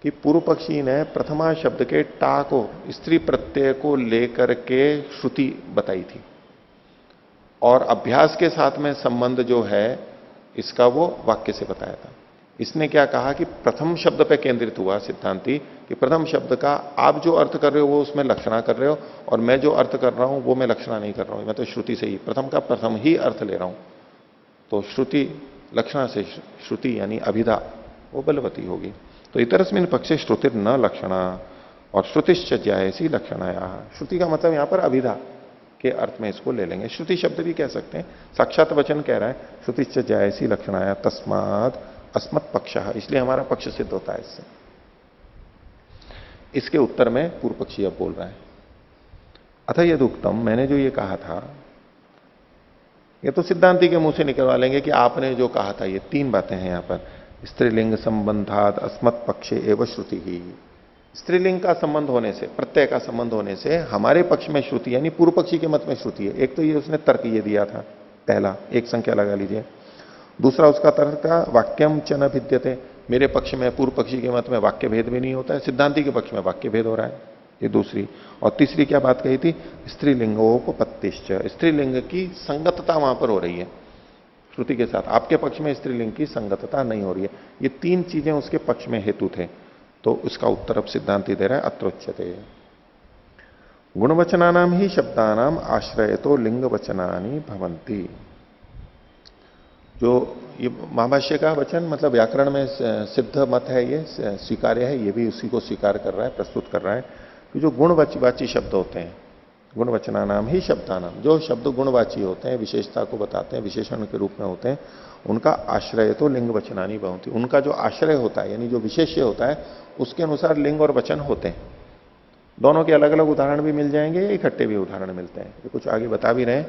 कि पूर्व पक्षी ने प्रथमा शब्द के टा को, स्त्री प्रत्यय को लेकर के श्रुति बताई थी, और अभ्यास के साथ में संबंध जो है इसका वो वाक्य से बताया था। इसने क्या कहा कि प्रथम शब्द पे केंद्रित हुआ सिद्धांति, कि प्रथम शब्द का आप जो अर्थ कर रहे हो वो उसमें लक्षणा कर रहे हो, और मैं जो अर्थ कर रहा हूं वो मैं लक्षणा नहीं कर रहा हूं, मैं तो श्रुति से ही प्रथम का प्रथम ही अर्थ ले रहा हूं। तो श्रुति लक्षणा से श्रुति यानी अभिधा वो बलवती होगी। तो इतरस्मिन पक्षे श्रुतिर न लक्षणा और श्रुतिश्च ज्यायसी लक्षणाया। श्रुति का मतलब यहां पर अभिधा के अर्थ में इसको ले लेंगे, श्रुति शब्द भी कह सकते हैं, साक्षात वचन कह रहा है श्रुतिश्च ज्यायसी लक्षणाया तस्माद अस्मत् पक्ष, इसलिए हमारा पक्ष सिद्ध होता है इससे। इसके उत्तर में पूर्व पक्षी अब बोल रहा है, अतः यदुक्तम, मैंने जो ये कहा था, ये तो सिद्धांति के मुंह से निकलवा लेंगे कि आपने जो कहा था, ये 3 बातें हैं यहां पर। स्त्रीलिंग संबंधात अस्मत् पक्षे एवं श्रुति ही, स्त्रीलिंग का संबंध होने से, प्रत्यय का संबंध होने से हमारे पक्ष में श्रुति, यानी पूर्व पक्षी के मत में श्रुति है। एक तो ये उसने तर्क ये दिया था, पहला एक संख्या लगा लीजिए। दूसरा उसका तर्क था वाक्यम च न भिद्यते, मेरे पक्ष में पूर्व पक्षी के मत में वाक्य भेद भी नहीं होता है, सिद्धांति के पक्ष में वाक्य भेद हो रहा है, ये दूसरी। और तीसरी क्या बात कही थी? स्त्रीलिंगोपपत्तिश्च, स्त्रीलिंग की संगतता वहां पर हो रही है श्रुति के साथ, आपके पक्ष में स्त्रीलिंग की संगतता नहीं हो रही है। ये 3 चीजें उसके पक्ष में हेतु थे। तो उसका उत्तर अब सिद्धांति दे रहा है, अत्रोच्यते गुणवचनानाम ही शब्दानाम आश्रय तो लिंग वचनानी भवंती। जो ये महाभाष्य का वचन मतलब व्याकरण में सिद्ध मत है, ये स्वीकार्य है, ये भी उसी को स्वीकार कर रहा है, प्रस्तुत कर रहा है कि जो गुणवाची शब्द होते हैं, गुणवचना नाम ही शब्दानाम, जो शब्द गुणवाची होते हैं, विशेषता को बताते हैं, विशेषण के रूप में होते हैं, उनका आश्रय तो लिंग वचनानी भवंती, उनका जो आश्रय होता है यानी जो विशेष्य होता है उसके अनुसार लिंग और वचन होते हैं। दोनों के अलग अलग उदाहरण भी मिल जाएंगे, इकट्ठे भी उदाहरण मिलते हैं, ये कुछ आगे बता भी रहे हैं।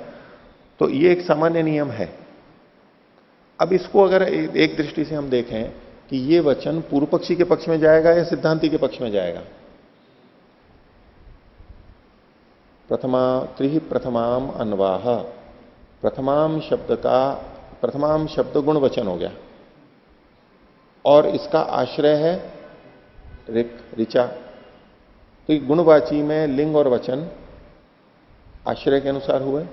तो ये एक सामान्य नियम है। अब इसको अगर एक दृष्टि से हम देखें कि ये वचन पूर्व पक्षी के पक्ष में जाएगा या सिद्धांति के पक्ष में जाएगा। प्रथमा त्रिहि प्रथमाम अन्वाह, प्रथमाम शब्द गुण वचन हो गया, और इसका आश्रय है ऋक, ऋचा। तो गुणवाची में लिंग और वचन आश्रय के अनुसार हुए,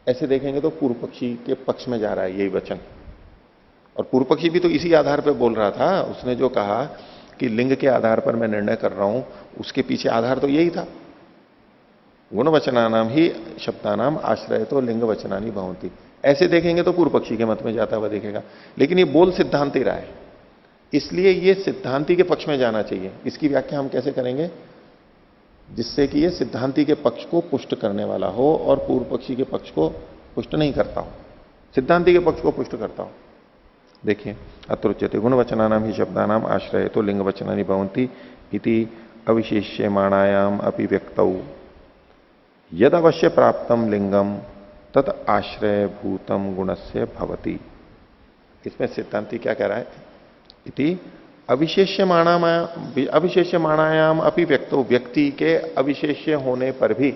ऐसे देखेंगे तो पूर्व पक्षी के पक्ष में जा रहा है यही वचन। और पूर्व पक्षी भी तो इसी आधार पर बोल रहा था, उसने जो कहा कि लिंग के आधार पर मैं निर्णय कर रहा हूं, उसके पीछे आधार तो यही था। गुण वचनानाम ही शब्दानाम आश्रय तो लिंग वचनानी भवंती। ऐसे देखेंगे तो पूर्व पक्षी के मत में जाता हुआ दिखेगा, लेकिन ये बोल सिद्धांति रहा है, इसलिए ये सिद्धांति के पक्ष में जाना चाहिए। इसकी व्याख्या हम कैसे करेंगे, जिससे कि ये सिद्धांति के पक्ष को पुष्ट करने वाला हो और पूर्व पक्षी के पक्ष को पुष्ट नहीं करता हो, सिद्धांति के पक्ष को पुष्ट करता हो। देखिए, अत्र उच्यते गुण वचनानाम ही शब्दानाम आश्रय तो लिंग वचनानि भवंती इति अविशेष्यमाणायाम अपि व्यक्तौ यद अवश्य प्राप्तम लिंगम तत् आश्रय भूतम गुणस्य भवति। इसमें सिद्धांति क्या कह रहा है, इति अविशेष्यमाणायाम अपि व्यक्तो, व्यक्ति के अविशेष्य होने पर भी,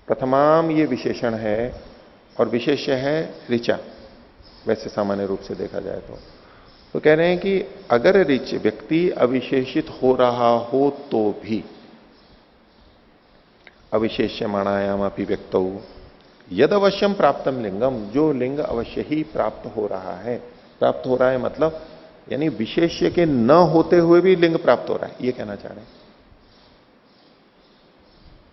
प्रथमाम ये विशेषण है और विशेष्य है ऋचा, वैसे सामान्य रूप से देखा जाए तो कह रहे हैं कि अगर ऋच व्यक्ति अविशेषित हो रहा हो तो भी अविशेष्यमाणायाम अपि व्यक्तौ यद अवश्यम प्राप्तम लिंगम, जो लिंग अवश्य ही प्राप्त हो रहा है, प्राप्त हो रहा है मतलब यानी विशेष्य के न होते हुए भी लिंग प्राप्त हो रहा है, ये कहना चाह रहे हैं।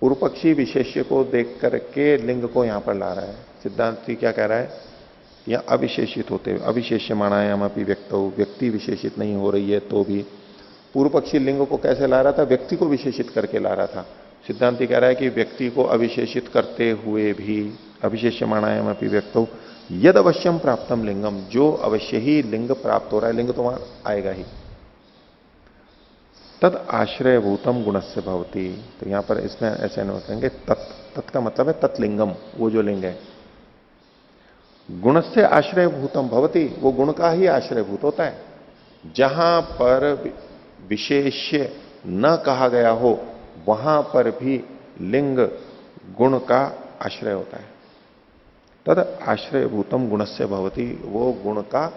पूर्व पक्षी विशेष्य को देख करके लिंग को यहां पर ला रहा है, सिद्धांति क्या कह रहा है, या अविशेषित होते हुए, अविशेष्यमाणायाम अपि व्यक्तौ, व्यक्ति विशेषित नहीं हो रही है तो भी। पूर्व पक्षी लिंग को कैसे ला रहा था, व्यक्ति को विशेषित करके ला रहा था। सिद्धांति कह रहा है कि व्यक्ति को अविशेषित करते हुए भी अविशेष्यमाणायाम अपि व्यक्तौ यद अवश्यम प्राप्तम लिंगम, जो अवश्य ही लिंग प्राप्त हो रहा है, लिंग तो वहां आएगा ही, तद आश्रय भूतम गुणस्य भवति। तो यहां पर इसमें ऐसे अनुवाद करेंगे, तत् का मतलब है तत्लिंगम, वो जो लिंग है, गुणस्य आश्रय भूतम भवति, वो गुण का ही आश्रयभूत होता है। जहां पर विशेष्य न कहा गया हो वहां पर भी लिंग गुण का आश्रय होता है। तद आश्रयभूतम गुणस्य भवति, वो गुण का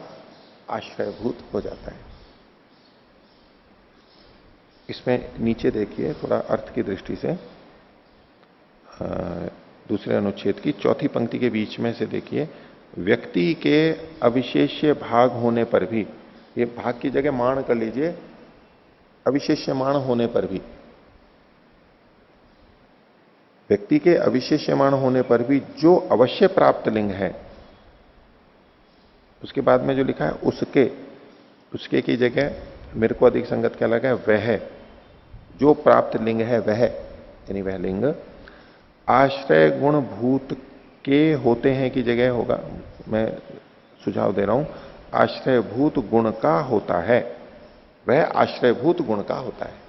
आश्रयभूत हो जाता है। इसमें नीचे देखिए थोड़ा अर्थ की दृष्टि से, दूसरे अनुच्छेद की चौथी पंक्ति के बीच में से देखिए, व्यक्ति के अविशेष्य भाग होने पर भी, ये भाग की जगह मान कर लीजिए, अविशेष्य मान होने पर भी, व्यक्ति के अविशेष्यमाण होने पर भी जो अवश्य प्राप्त लिंग है, उसके बाद में जो लिखा है उसके की जगह मेरे को अधिक संगत क्या लगा है, वह जो प्राप्त लिंग है वह, यानी वह लिंग आश्रय गुण भूत के होते हैं की जगह होगा, मैं सुझाव दे रहा हूं, आश्रयभूत गुण का होता है, वह आश्रयभूत गुण का होता है।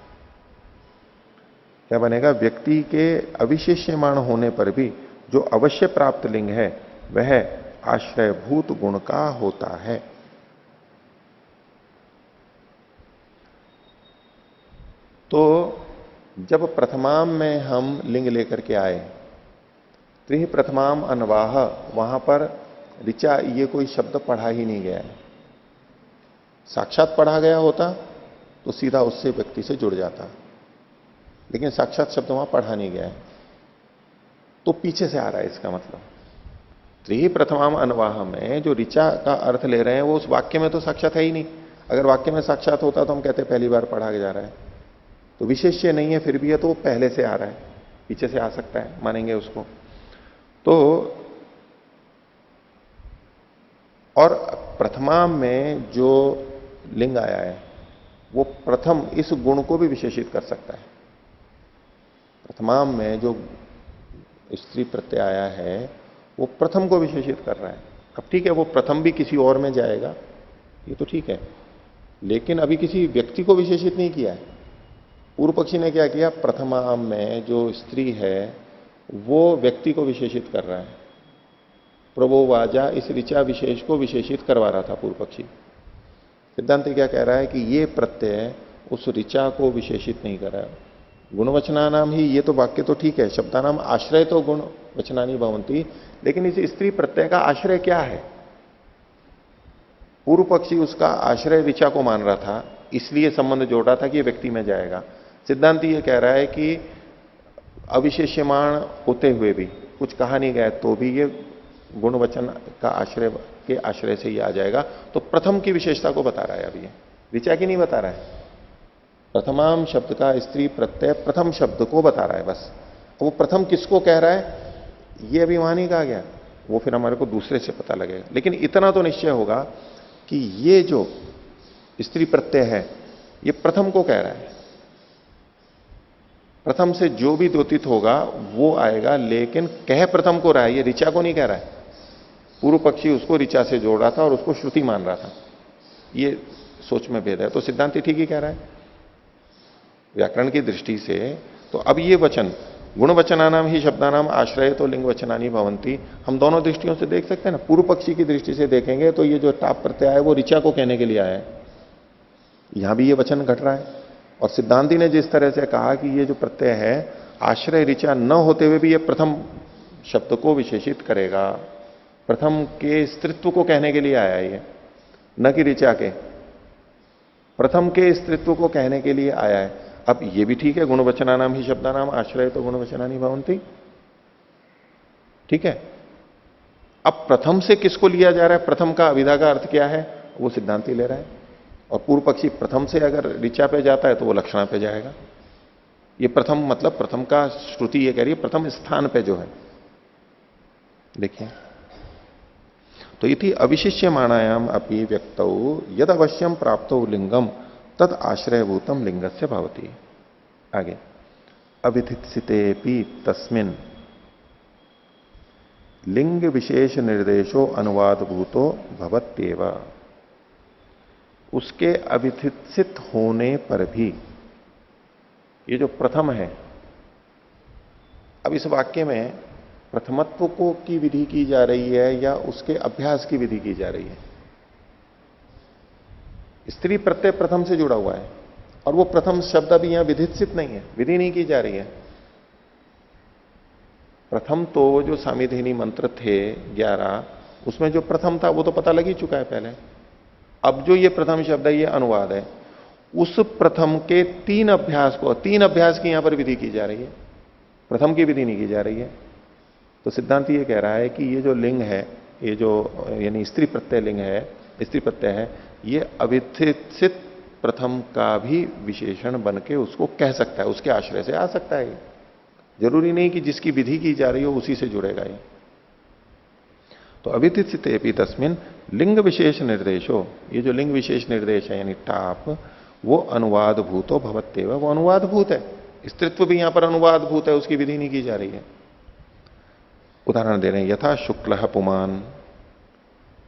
क्या बनेगा, व्यक्ति के अविशेष्यमाण होने पर भी जो अवश्य प्राप्त लिंग है वह आश्रयभूत गुण का होता है। तो जब प्रथमाम में हम लिंग लेकर के आए, त्रिह प्रथमाम अनवाह, वहां पर ऋचा ये कोई शब्द पढ़ा ही नहीं गया है। साक्षात पढ़ा गया होता तो सीधा उससे व्यक्ति से जुड़ जाता, लेकिन साक्षात शब्द वहां पढ़ा नहीं गया है, तो पीछे से आ रहा है इसका मतलब। त्रिही प्रथमाम अनवाह में जो ऋचा का अर्थ ले रहे हैं वो उस वाक्य में तो साक्षात है ही नहीं। अगर वाक्य में साक्षात होता तो हम कहते पहली बार पढ़ा जा रहा है, तो विशेष्य नहीं है फिर भी है तो वो पहले से आ रहा है, पीछे से आ सकता है, मानेंगे उसको। तो और प्रथमाम में जो लिंग आया है वो प्रथम इस गुण को भी विशेषित कर सकता है। प्रथमाम में जो स्त्री प्रत्यय आया है वो प्रथम को विशेषित कर रहा है। अब ठीक है, वो प्रथम भी किसी और में जाएगा, ये तो ठीक है, लेकिन अभी किसी व्यक्ति को विशेषित नहीं किया है। पूर्व पक्षी ने क्या किया, प्रथमाम में जो स्त्री है वो व्यक्ति को विशेषित कर रहा है, प्रभोवाजा इस ऋचा विशेष को विशेषित करवा रहा था पूर्व पक्षी। सिद्धांत क्या कह रहा है कि ये प्रत्यय उस ऋचा को विशेषित नहीं कर रहा है। गुणवचना नाम ही, ये तो वाक्य तो ठीक है, शब्दानाम आश्रय तो गुण वचनानी भवंती, लेकिन इस स्त्री प्रत्यय का आश्रय क्या है। पूर्व पक्षी उसका आश्रय ऋचा को मान रहा था, इसलिए संबंध जोड़ रहा था कि ये व्यक्ति में जाएगा। सिद्धांत ये कह रहा है कि अविशेष्यमाण होते हुए भी कुछ कहा नहीं गया तो भी ये गुण वचन का आश्रय के आश्रय से ही आ जाएगा। तो प्रथम की विशेषता को बता रहा है अभी, ये ऋचा की नहीं बता रहा है। प्रथमाम शब्द का स्त्री प्रत्यय प्रथम शब्द को बता रहा है बस। वो प्रथम किसको कह रहा है ये अभी वहां नहीं कहा गया, वो फिर हमारे को दूसरे से पता लगेगा। लेकिन इतना तो निश्चय होगा कि ये जो स्त्री प्रत्यय है ये प्रथम को कह रहा है। प्रथम से जो भी द्योतित होगा वो आएगा, लेकिन कह प्रथम को रहा है, ये ऋचा को नहीं कह रहा है। पूर्व पक्षी उसको ऋचा से जोड़ रहा था और उसको श्रुति मान रहा था। ये सोच में भेद है। तो सिद्धांति ठीक ही कह रहा है व्याकरण की दृष्टि से। तो अब ये वचन गुण वचनानाम ही शब्दानाम आश्रय तो लिंग वचनानी भवंती, हम दोनों दृष्टियों से देख सकते हैं ना। पूर्व पक्षी की दृष्टि से देखेंगे तो ये जो टाप प्रत्यय है वो ऋचा को कहने के लिए आया है, यहां भी ये वचन घट रहा है। और सिद्धांति ने जिस तरह से कहा कि ये जो प्रत्यय है आश्रय ऋचा न होते हुए भी ये प्रथम शब्द को विशेषित करेगा, प्रथम के स्त्रीत्व को कहने के लिए आया है ये, न कि ऋचा के, प्रथम के स्त्रीत्व को कहने के लिए आया है। अब ये भी ठीक है, गुण वचनानाम ही शब्दानाम आश्रय तो गुण वचनानी भवंती, ठीक है। अब प्रथम से किसको लिया जा रहा है, प्रथम का अविधा का अर्थ क्या है वो सिद्धांति ले रहा है। और पूर्व पक्षी प्रथम से अगर ऋचा पे जाता है तो वो लक्षणा पे जाएगा। ये प्रथम मतलब प्रथम का श्रुति ये कह रही है प्रथम स्थान पे जो है। देखिए तो इति अविशिष्यमाणायाम अपि व्यक्तौ यद अवश्यम प्राप्तो लिंगम तद आश्रयभूतम लिंगस्य भवति। आगे अविधित्सितेपि तस्मिन् लिंग विशेष निर्देशो अनुवाद भूतो भवत्येव। उसके अविधित्सित होने पर भी ये जो प्रथम है, अब इस वाक्य में प्रथमत्व को की विधि की जा रही है या उसके अभ्यास की विधि की जा रही है। स्त्री प्रत्यय प्रथम से जुड़ा हुआ है और वो प्रथम शब्द अभी यहां विधित्सित नहीं है, विधि नहीं की जा रही है। प्रथम तो जो सामिधेनी मंत्र थे 11 उसमें जो प्रथम था वो तो पता लग ही चुका है पहले। अब जो ये प्रथम शब्द है ये अनुवाद है, उस प्रथम के 3 अभ्यास को, 3 अभ्यास की यहां पर विधि की जा रही है, प्रथम की विधि नहीं की जा रही है। तो सिद्धांत ये कह रहा है कि ये जो लिंग है, ये जो यानी स्त्री प्रत्यय लिंग है, स्त्री प्रत्यय है, ये अविधित्सित प्रथम का भी विशेषण बन के उसको कह सकता है, उसके आश्रय से आ सकता है। जरूरी नहीं कि जिसकी विधि की जा रही हो उसी से जुड़ेगा ये। तो अविधित्सितेपि तस्मिन् लिंग विशेष निर्देशो, ये जो लिंग विशेष निर्देश है यानी टाप, वो अनुवाद भूतो भवत्येव, वो अनुवाद भूत है। स्त्रीत्व भी यहां पर अनुवाद भूत है, उसकी विधि नहीं की जा रही है। उदाहरण दे रहे हैं, यथा शुक्ल पुमान,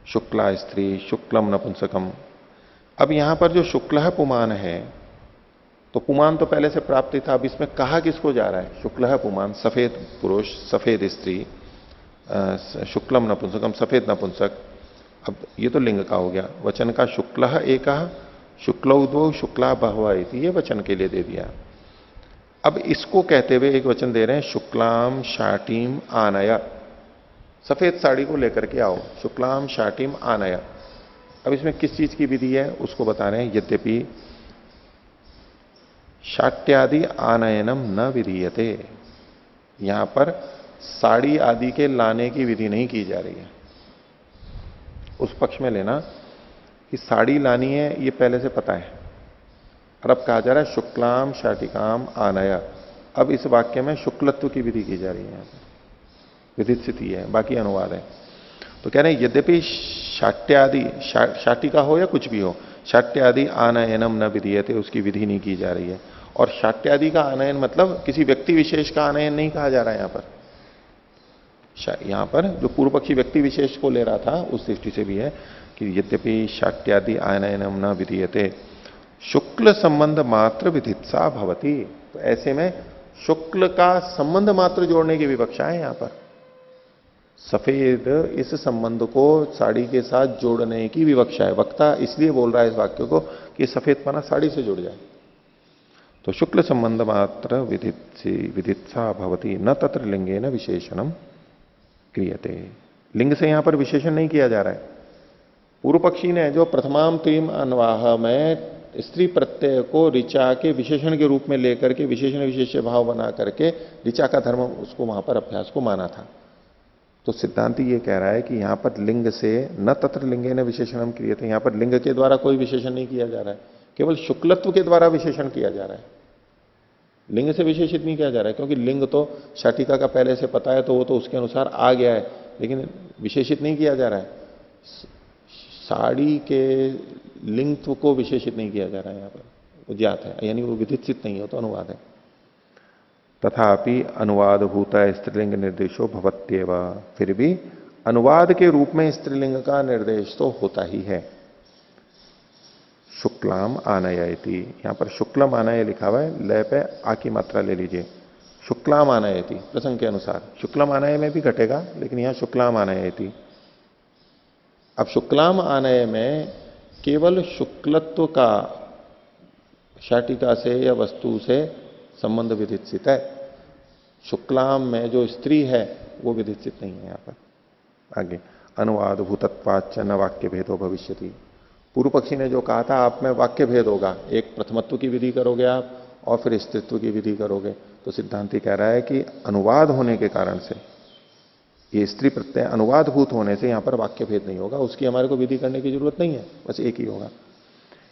शुक्ला स्त्री, शुक्लम नपुंसकम। अब यहां पर जो शुक्ल पुमान है, तो पुमान तो पहले से प्राप्त था, अब इसमें कहा किसको जा रहा है, शुक्ल पुमान सफेद पुरुष सफेद स्त्री, शुक्लम नपुंसकम सफेद नपुंसक। अब ये तो लिंग का हो गया। वचन का शुक्ल एक, शुक्लौ शुक्ला बहवा, ये वचन के लिए दे दिया। अब इसको कहते हुए एक वचन दे रहे हैं, शुक्लाम शाटीम आनया, सफेद साड़ी को लेकर के आओ, शुक्लाम शाटीम आनया। अब इसमें किस चीज की विधि है उसको बता रहे हैं। यद्यपि शाट्यादि आनयनम न विधीयते, यहां पर साड़ी आदि के लाने की विधि नहीं की जा रही है। उस पक्ष में लेना कि साड़ी लानी है ये पहले से पता है, और अब कहा जा रहा है शुक्लाम शाटिकाम आनया। अब इस वाक्य में शुक्लत्व की विधि की जा रही है, विधित स्थिति है, बाकी अनुवाद है। तो कह रहे हैं यद्यपि शाट्यादि, शाटिका हो या कुछ भी हो, शाट्यादि आनयनम न विधीयते, उसकी विधि नहीं की जा रही है। और शाट्यादि का आनयन मतलब किसी व्यक्ति विशेष का आनयन नहीं कहा जा रहा है यहां पर। यहां पर जो पूर्व पक्षी व्यक्ति विशेष को ले रहा था उस दृष्टि से भी है कि यद्यपि शाट्यादि आनयनम न विधीयते शुक्ल संबंध मात्र विधित्सा भवती। तो ऐसे में शुक्ल का संबंध मात्र जोड़ने की विवक्षा है यहां पर। सफेद इस संबंध को साड़ी के साथ जोड़ने की विवक्षा है। वक्ता इसलिए बोल रहा है इस वाक्य को कि सफेद पना साड़ी से जुड़ जाए। तो शुक्ल संबंध मात्र विधित्सा भवती न तत्र लिंगे न विशेषणम क्रियते। लिंग से यहां पर विशेषण नहीं किया जा रहा है। पूर्व पक्षी ने जो प्रथमाम त्रीम अनवाह में स्त्री प्रत्यय को ऋचा के विशेषण के रूप में लेकर के विशेषण विशेष्य भाव बना करके ऋचा का धर्म उसको वहां पर अभ्यास को माना था। तो सिद्धांति ये कह रहा है कि यहां पर लिंग से न तत्र लिंगे न विशेषणम क्रियते, यहां पर लिंग के द्वारा कोई विशेषण नहीं किया जा रहा है, केवल शुक्लत्व के द्वारा विशेषण किया जा रहा है, लिंग से विशेषित नहीं किया जा रहा है। क्योंकि लिंग तो शाटिका का पहले से पता है तो वो तो उसके अनुसार आ गया है, लेकिन विशेषित नहीं किया जा रहा है। साड़ी के लिंग को विशेषित नहीं किया जा रहा है यहां पर, वो ज्ञात है, यानी वो विधित नहीं हो तो अनुवाद है। तथापि अनुवाद भूता स्त्रीलिंग निर्देशो भवत्येव, फिर भी अनुवाद के रूप में स्त्रीलिंग का निर्देश तो होता ही है। शुक्लाम आनयति, यहां पर शुक्लम आनय लिखा हुआ है, लय पे आ की मात्रा ले लीजिए। शुक्लाम आनयति प्रसंग के अनुसार, शुक्लम आनय में भी घटेगा लेकिन यहां शुक्लाम आनयति। अब शुक्लाम आनय में केवल शुक्लत्व का शाटिका से या वस्तु से संबंध विधित है, शुक्लाम में जो स्त्री है वो विधित नहीं है यहां पर। आगे अनुवाद भूतत्वाच्च न वाक्य भेदो भविष्यति, पूर्व पक्षी ने जो कहा था आप में वाक्य भेद होगा, एक प्रथमत्व की विधि करोगे आप और फिर स्त्रीत्व की विधि करोगे, तो सिद्धांति कह रहा है कि अनुवाद होने के कारण से, ये स्त्री प्रत्यय अनुवादभूत होने से यहां पर वाक्य भेद नहीं होगा, उसकी हमारे को विधि करने की जरूरत नहीं है, बस एक ही होगा।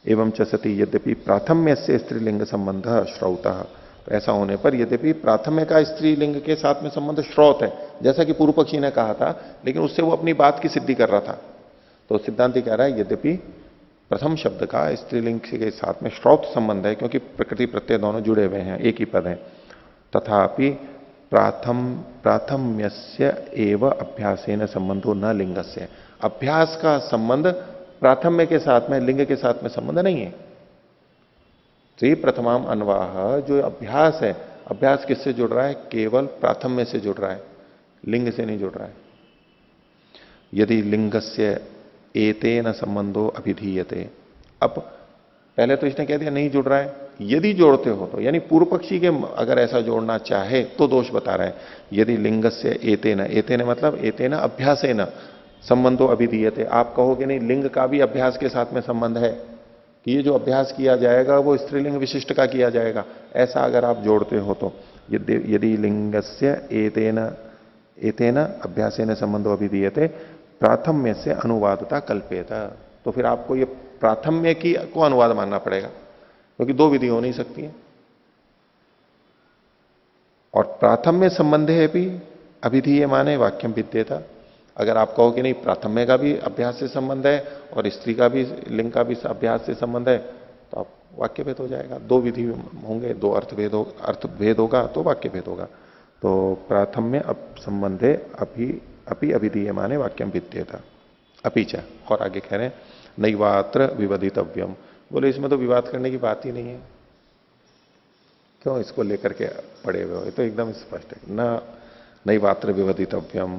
एवं च सति यद्यपि प्राथम्य से स्त्रीलिंग संबंध श्रौत, तो ऐसा होने पर यद्यपि प्राथम्य का स्त्रीलिंग के साथ में संबंध श्रौत है, जैसा कि पूर्व पक्षी ने कहा था, लेकिन उससे वो अपनी बात की सिद्धि कर रहा था। तो सिद्धांति कह रहा है यद्यपि प्रथम शब्द का स्त्रीलिंग के साथ में श्रौत संबंध है, क्योंकि प्रकृति प्रत्यय दोनों जुड़े हुए हैं, एक ही पद है। तथापि प्राथम्यस्य एव अभ्यासेन संबंधो न लिंगस्य, अभ्यास का संबंध प्राथम्य के साथ में, लिंग के साथ में संबंध नहीं है। तो प्रथमाम अनवाह जो अभ्यास है, अभ्यास किससे जुड़ रहा है? केवल प्राथम्य से जुड़ रहा है, लिंग से नहीं जुड़ रहा है। यदि लिंगस्य एतेन संबंधो अभिधीयते, अब पहले तो इसने कह दिया नहीं जुड़ रहा है, यदि जोड़ते हो तो, यानी पूर्व पक्षी के अगर ऐसा जोड़ना चाहे तो दोष बता रहा है। यदि लिंगस्य एतेन, एतेन मतलब एतेन अभ्यासेन संबंधो अभिधीयते, आप कहोगे नहीं लिंग का भी अभ्यास के साथ में संबंध है, कि ये जो अभ्यास किया जाएगा वो स्त्रीलिंग विशिष्ट का किया जाएगा, ऐसा अगर आप जोड़ते हो तो यदि लिंगस्य एतेन अभ्यासेन संबंधो अभिधीयते प्राथम्य से अनुवादता कल्पेता, तो फिर आपको ये प्राथम्य की को अनुवाद मानना पड़ेगा, क्योंकि दो विधि हो नहीं सकती है। और प्राथम्य संबंध है भी अभिधीय माने वाक्यम विद्येता, अगर आप कहो कि नहीं प्राथम्य का भी अभ्यास से संबंध है और स्त्री का भी, लिंग का भी अभ्यास से संबंध है, तो आप वाक्य भेद हो जाएगा, दो विधि होंगे, दो अर्थ भेद होगा तो वाक्य भेद होगा। तो प्राथम्य संबंधे अपि अभिधीय माने वाक्यम विद्येता अपीचा, और आगे कह रहे हैं नैवात्र विवदितव्यम, बोले इसमें तो विवाद करने की बात ही नहीं है, क्यों इसको लेकर के पड़े हुए हो, तो एकदम स्पष्ट है। न नैवात्र विवदितव्यम,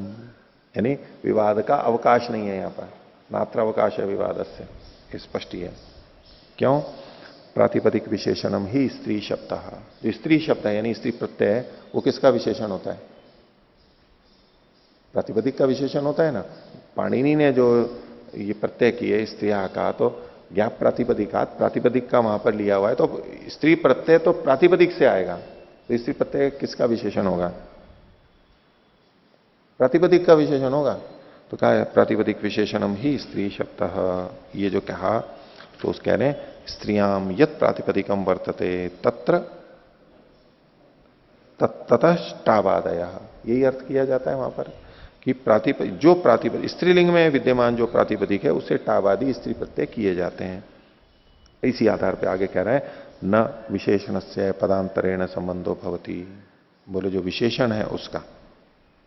यानी विवाद का अवकाश नहीं है यहां पर, मात्र अवकाश है विवाद से, स्पष्ट ही है। क्यों? प्रातिपदिक विशेषणम ही स्त्री शब्द, जो स्त्री शब्द है यानी स्त्री प्रत्यय है, वो किसका विशेषण होता है? प्रातिपदिक का विशेषण होता है ना। पाणिनि ने जो ये प्रत्यय किए स्त्रिया का, तो ज्ञाप प्रातिपदिकात, प्रातिपदिक का वहां पर लिया हुआ है, तो स्त्री प्रत्यय तो प्रातिपदिक से आएगा, तो स्त्री प्रत्यय किसका विशेषण होगा? प्रातिपदिक का विशेषण होगा। तो क्या है? प्रातिपदिक विशेषणम ही स्त्री शब्द, ये जो कहा तो उस कह रहे हैं स्त्रियाम यत प्रातिपदिकम वर्तते तत्र ततष्टावादय, यही अर्थ किया जाता है वहां पर कि जो प्रातिपदिक स्त्रीलिंग में विद्यमान जो प्रातिपदिक है उससे टावादी स्त्री प्रत्यय किए जाते हैं। इसी आधार पर आगे कह रहा है न विशेषण से पदांतरेण संबंधो भवती, बोले जो विशेषण है उसका,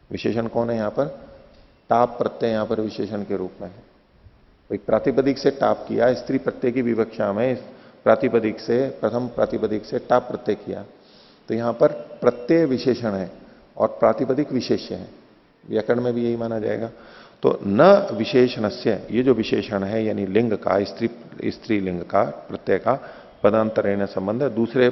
विशेषण कौन है यहां पर? टाप प्रत्यय यहां पर विशेषण के रूप में है। एक प्रातिपदिक से टाप किया, स्त्री प्रत्यय की विवक्षा में प्रातिपदिक से, प्रथम प्रातिपदिक से टाप प्रत्यय किया, तो यहां पर प्रत्यय विशेषण है और प्रातिपदिक विशेष्य है, व्याकरण में भी यही माना जाएगा। तो न विशेषणस्य, ये जो विशेषण है यानी लिंग का, स्त्री लिंग का प्रत्यय का पदांतरेण संबंध, दूसरे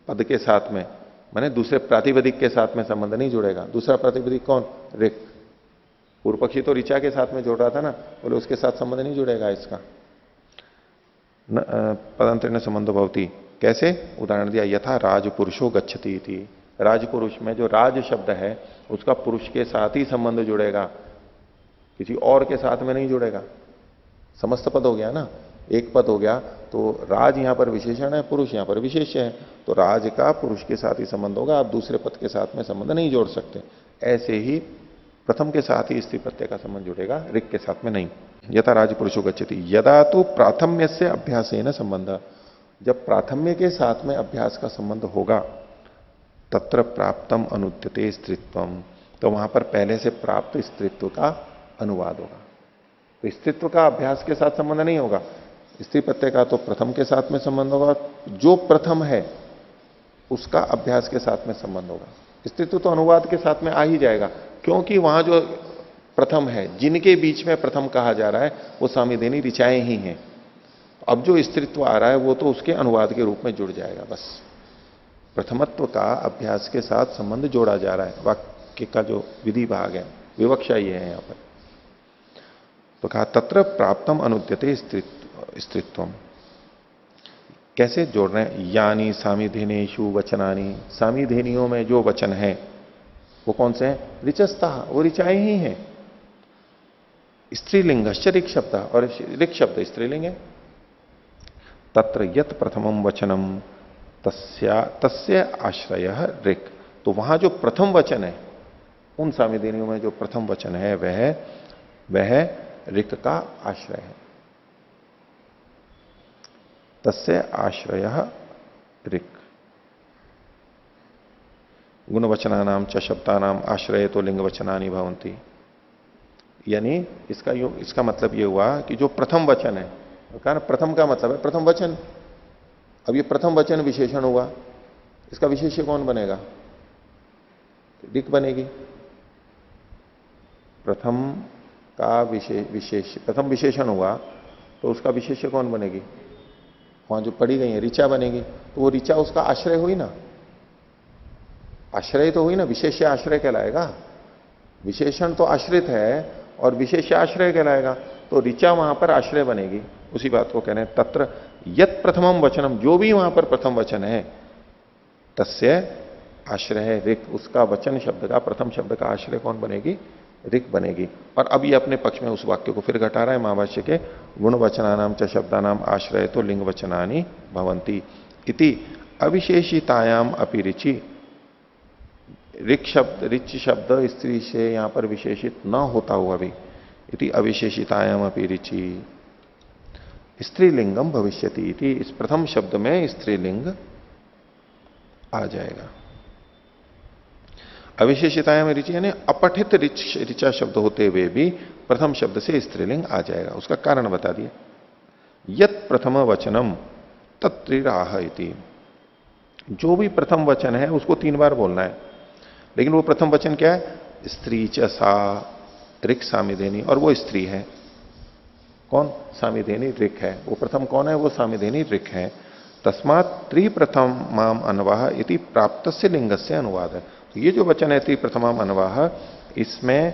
पद के साथ में माने दूसरे प्रातिपदिक के साथ में संबंध नहीं जुड़ेगा। दूसरा प्रातिपदिक कौन? ऋक। पूर्व पक्षी तो ऋचा के साथ में जोड़ रहा था ना, बोले उसके साथ संबंध नहीं जुड़ेगा इसका। पदांतरेण संबंधो भवति। कैसे? उदाहरण दिया, यथा राजपुरुषो गच्छति इति। राजपुरुष में जो राज शब्द है उसका पुरुष के साथ ही संबंध जुड़ेगा, किसी और के साथ में नहीं जुड़ेगा। समस्त पद हो गया ना, एक पद हो गया, तो राज यहां पर विशेषण है, पुरुष यहां पर विशेष्य है, तो राज का पुरुष के साथ ही संबंध होगा, आप दूसरे पद के साथ में संबंध नहीं जोड़ सकते। ऐसे ही प्रथम के साथ ही स्त्री प्रत्यय का संबंध जुड़ेगा, ऋक के साथ में नहीं। यथा राजपुरुषो गच्छति यदा तो प्राथम्य से अभ्यासेन संबंध, जब प्राथम्य के साथ में अभ्यास का संबंध होगा, तत्र प्राप्तम अनुद्यते स्त्रीत्वम, तो वहां पर पहले से प्राप्त स्त्रीत्व का अनुवाद होगा। तो स्त्रीत्व का अभ्यास के साथ संबंध नहीं होगा, स्त्री प्रत्यय का तो प्रथम के साथ में संबंध होगा, जो प्रथम है उसका अभ्यास के साथ में संबंध होगा। स्त्रीत्व तो अनुवाद के साथ में आ ही जाएगा, क्योंकि वहां जो प्रथम है, जिनके बीच में प्रथम कहा जा रहा है, वो सामीदेनी ऋचाएं ही हैं। अब जो स्त्रीत्व आ रहा है वो तो उसके अनुवाद के रूप में जुड़ जाएगा। बस प्रथमत्व का अभ्यास के साथ संबंध जोड़ा जा रहा है, वाक्य का जो विधि भाग है, विवक्षा ये है यहां पर। तो कहा तत्र प्राप्तम अनुद्यते स्त्रीत्व। कैसे जोड़ रहे हैं? यानी सामीधेनेषु वचनानी, सामीधेनियों में जो वचन है वो कौन से हैं? ऋचस्ता, वो ऋचाएं ही हैं। स्त्रीलिंगश्च ऋक् शब्द, और ऋक् शब्द स्त्रीलिंग है। तत्र यत प्रथमम वचनम तस्य आश्रय ऋक्, तो वहां जो प्रथम वचन है, उन सामीधेनियों में जो प्रथम वचन है वह ऋक् का आश्रय है। तस्य आश्रय ऋक्। गुणवचनानाम च शब्दानाम आश्रय तो लिंग वचनानि भवन्ति। यानी इसका मतलब ये हुआ कि जो प्रथम वचन है, कारण प्रथम का मतलब है प्रथम वचन। अब ये प्रथम वचन विशेषण हुआ, इसका विशेष्य कौन बनेगा? ऋक् बनेगी। प्रथम का प्रथम विशेषण हुआ तो उसका विशेष्य कौन बनेगी? वहां जो पढ़ी गई है ऋचा बनेगी, तो वो ऋचा उसका आश्रय हुई ना, आश्रय तो हुई ना, विशेष्य आश्रय कहलाएगा। विशेषण तो आश्रित है और विशेष्य आश्रय कहलाएगा, तो ऋचा वहां पर आश्रय बनेगी। उसी बात को कह रहे हैं, तत्र यत प्रथमम वचनम, जो भी वहां पर प्रथम वचन है, तस्य आश्रय है ऋक्, उसका वचन शब्द का, प्रथम शब्द का आश्रय कौन बनेगी? ऋक् बनेगी। और अब ये अपने पक्ष में उस वाक्य को फिर घटा रहा है महाभाष्य के, गुण वचनानाम च शब्दानाम आश्रय तो लिंग वचनानि भवंती इति अविशेषितायाम अपि ऋचि। ऋच शब्द स्त्री से यहां पर विशेषित न होता हुआ भी, इति अविशेषितायाम अपि ऋचि स्त्रीलिंगम भविष्यति इति, इस प्रथम शब्द में स्त्रीलिंग आ जाएगा। अविशेषितायाम ऋचि यानी अपठित ऋचा शब्द होते हुए भी प्रथम शब्द से स्त्रीलिंग आ जाएगा। उसका कारण बता दिया, यत प्रथम वचनम तत्रिराह इति, जो भी प्रथम वचन है उसको 3 बार बोलना है। लेकिन वो प्रथम वचन क्या है? स्त्री च सा ऋक् सामीधेनी, और वो स्त्री है। कौन? सामीधेनी ऋक् है। वो प्रथम कौन है? वो सामीधेनी ऋक् है। तस्मात् त्रिप्रथमाम अनवाह इति प्राप्त से लिंग से अनुवाद है। तो ये जो वचन है त्रिप्रथमाम अनवाह, इसमें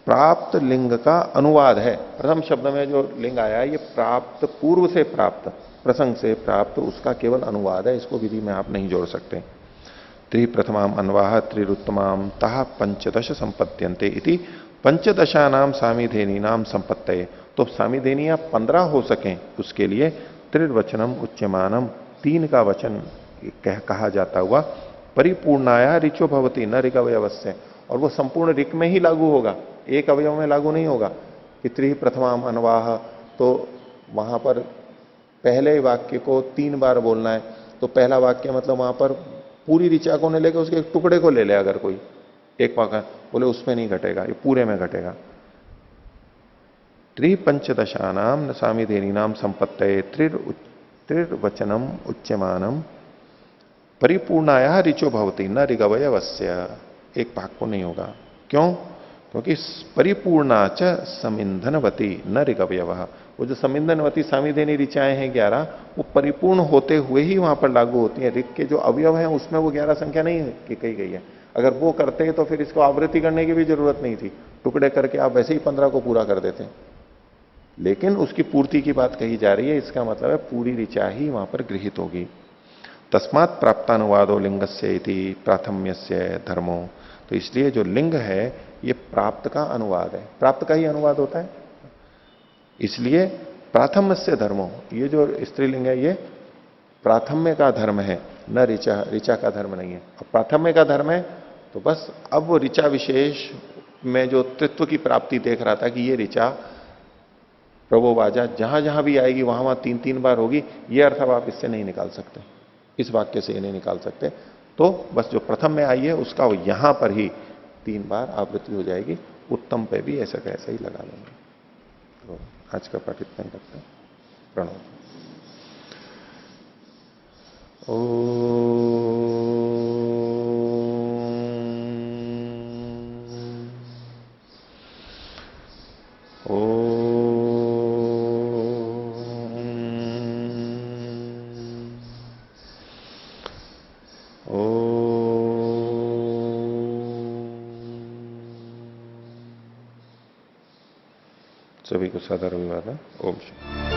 प्राप्त लिंग का अनुवाद है। प्रथम शब्द में जो लिंग आया है ये प्राप्त, पूर्व से प्राप्त, प्रसंग से प्राप्त, उसका केवल अनुवाद है। इसको विधि में आप नहीं जोड़ सकते। त्रिप्रथमाम अनवाह त्रिरुत्तमाम तः पंचदश संपद्यन्ते इति पंचदशा नाम सामीधेनी नाम संपत्तये। तो सामीधेनियां 15 हो सकें उसके लिए त्रिर्वचनम उच्यमानम, 3 का वचन कहा जाता हुआ, परिपूर्णाया ऋचो भवती न ऋक् अवयवस्य, और वो संपूर्ण ऋक् में ही लागू होगा, एक अवयव में लागू नहीं होगा। कि त्रिप्रथमाम अनवाह, तो वहां पर पहले वाक्य को 3 बार बोलना है, तो पहला वाक्य मतलब वहां पर पूरी ऋचा को नहीं लेके उसके एक टुकड़े को ले ले, अगर कोई एक वाक्य बोले उसमें नहीं घटेगा, ये पूरे में घटेगा। त्रिपंचदशानाम सामीधेनी नाम संपत्तये त्रिर्वचनम उच्यमानम परिपूर्णाया ऋचो भवती न ऋक् अवयवस्य, एक भाग को नहीं होगा। क्यों? क्योंकि परिपूर्णा च समिंधनवती न ऋक् अवयवः, वो जो समिंधनवती सामीधेनी ऋचाएं हैं 11, वो परिपूर्ण होते हुए ही वहां पर लागू होती है। ऋक् के जो अवयव हैं उसमें वो 11 संख्या नहीं है कि कही गई है। अगर वो करते तो फिर इसको आवृत्ति करने की भी जरूरत नहीं थी, टुकड़े करके आप वैसे ही 15 को पूरा कर देते। लेकिन उसकी पूर्ति की बात कही जा रही है, इसका मतलब है पूरी ऋचा ही वहां पर गृहित होगी। तस्मात प्राप्तानुवादो लिंगस्य इति प्राथम्यस्य धर्मो। तो इसलिए जो लिंग है ये प्राप्त का अनुवाद है, प्राप्त का ही अनुवाद होता है, इसलिए प्राथम्यस्य धर्मो, ये जो स्त्रीलिंग है ये प्राथम्य का धर्म है, न ऋचा, ऋचा का धर्म नहीं है। अब प्राथम्य का धर्म है तो बस अब वो ऋचा विशेष में जो तृत्व की प्राप्ति देख रहा था कि ये ऋचा प्रभुवाजा जहां जहां भी आएगी वहां वहां तीन तीन बार होगी, ये अर्थ अब आप इससे नहीं निकाल सकते, इस वाक्य से ये नहीं निकाल सकते। तो बस जो प्रथम में आई है उसका यहां पर ही तीन बार आवृत्ति हो जाएगी, उत्तम पे भी ऐसा का ऐसा ही लगा लेंगे। तो आज का पाठ इतना ही रखते हैं। प्रणव। सभी को सादर अभिवादन। ओम शांति।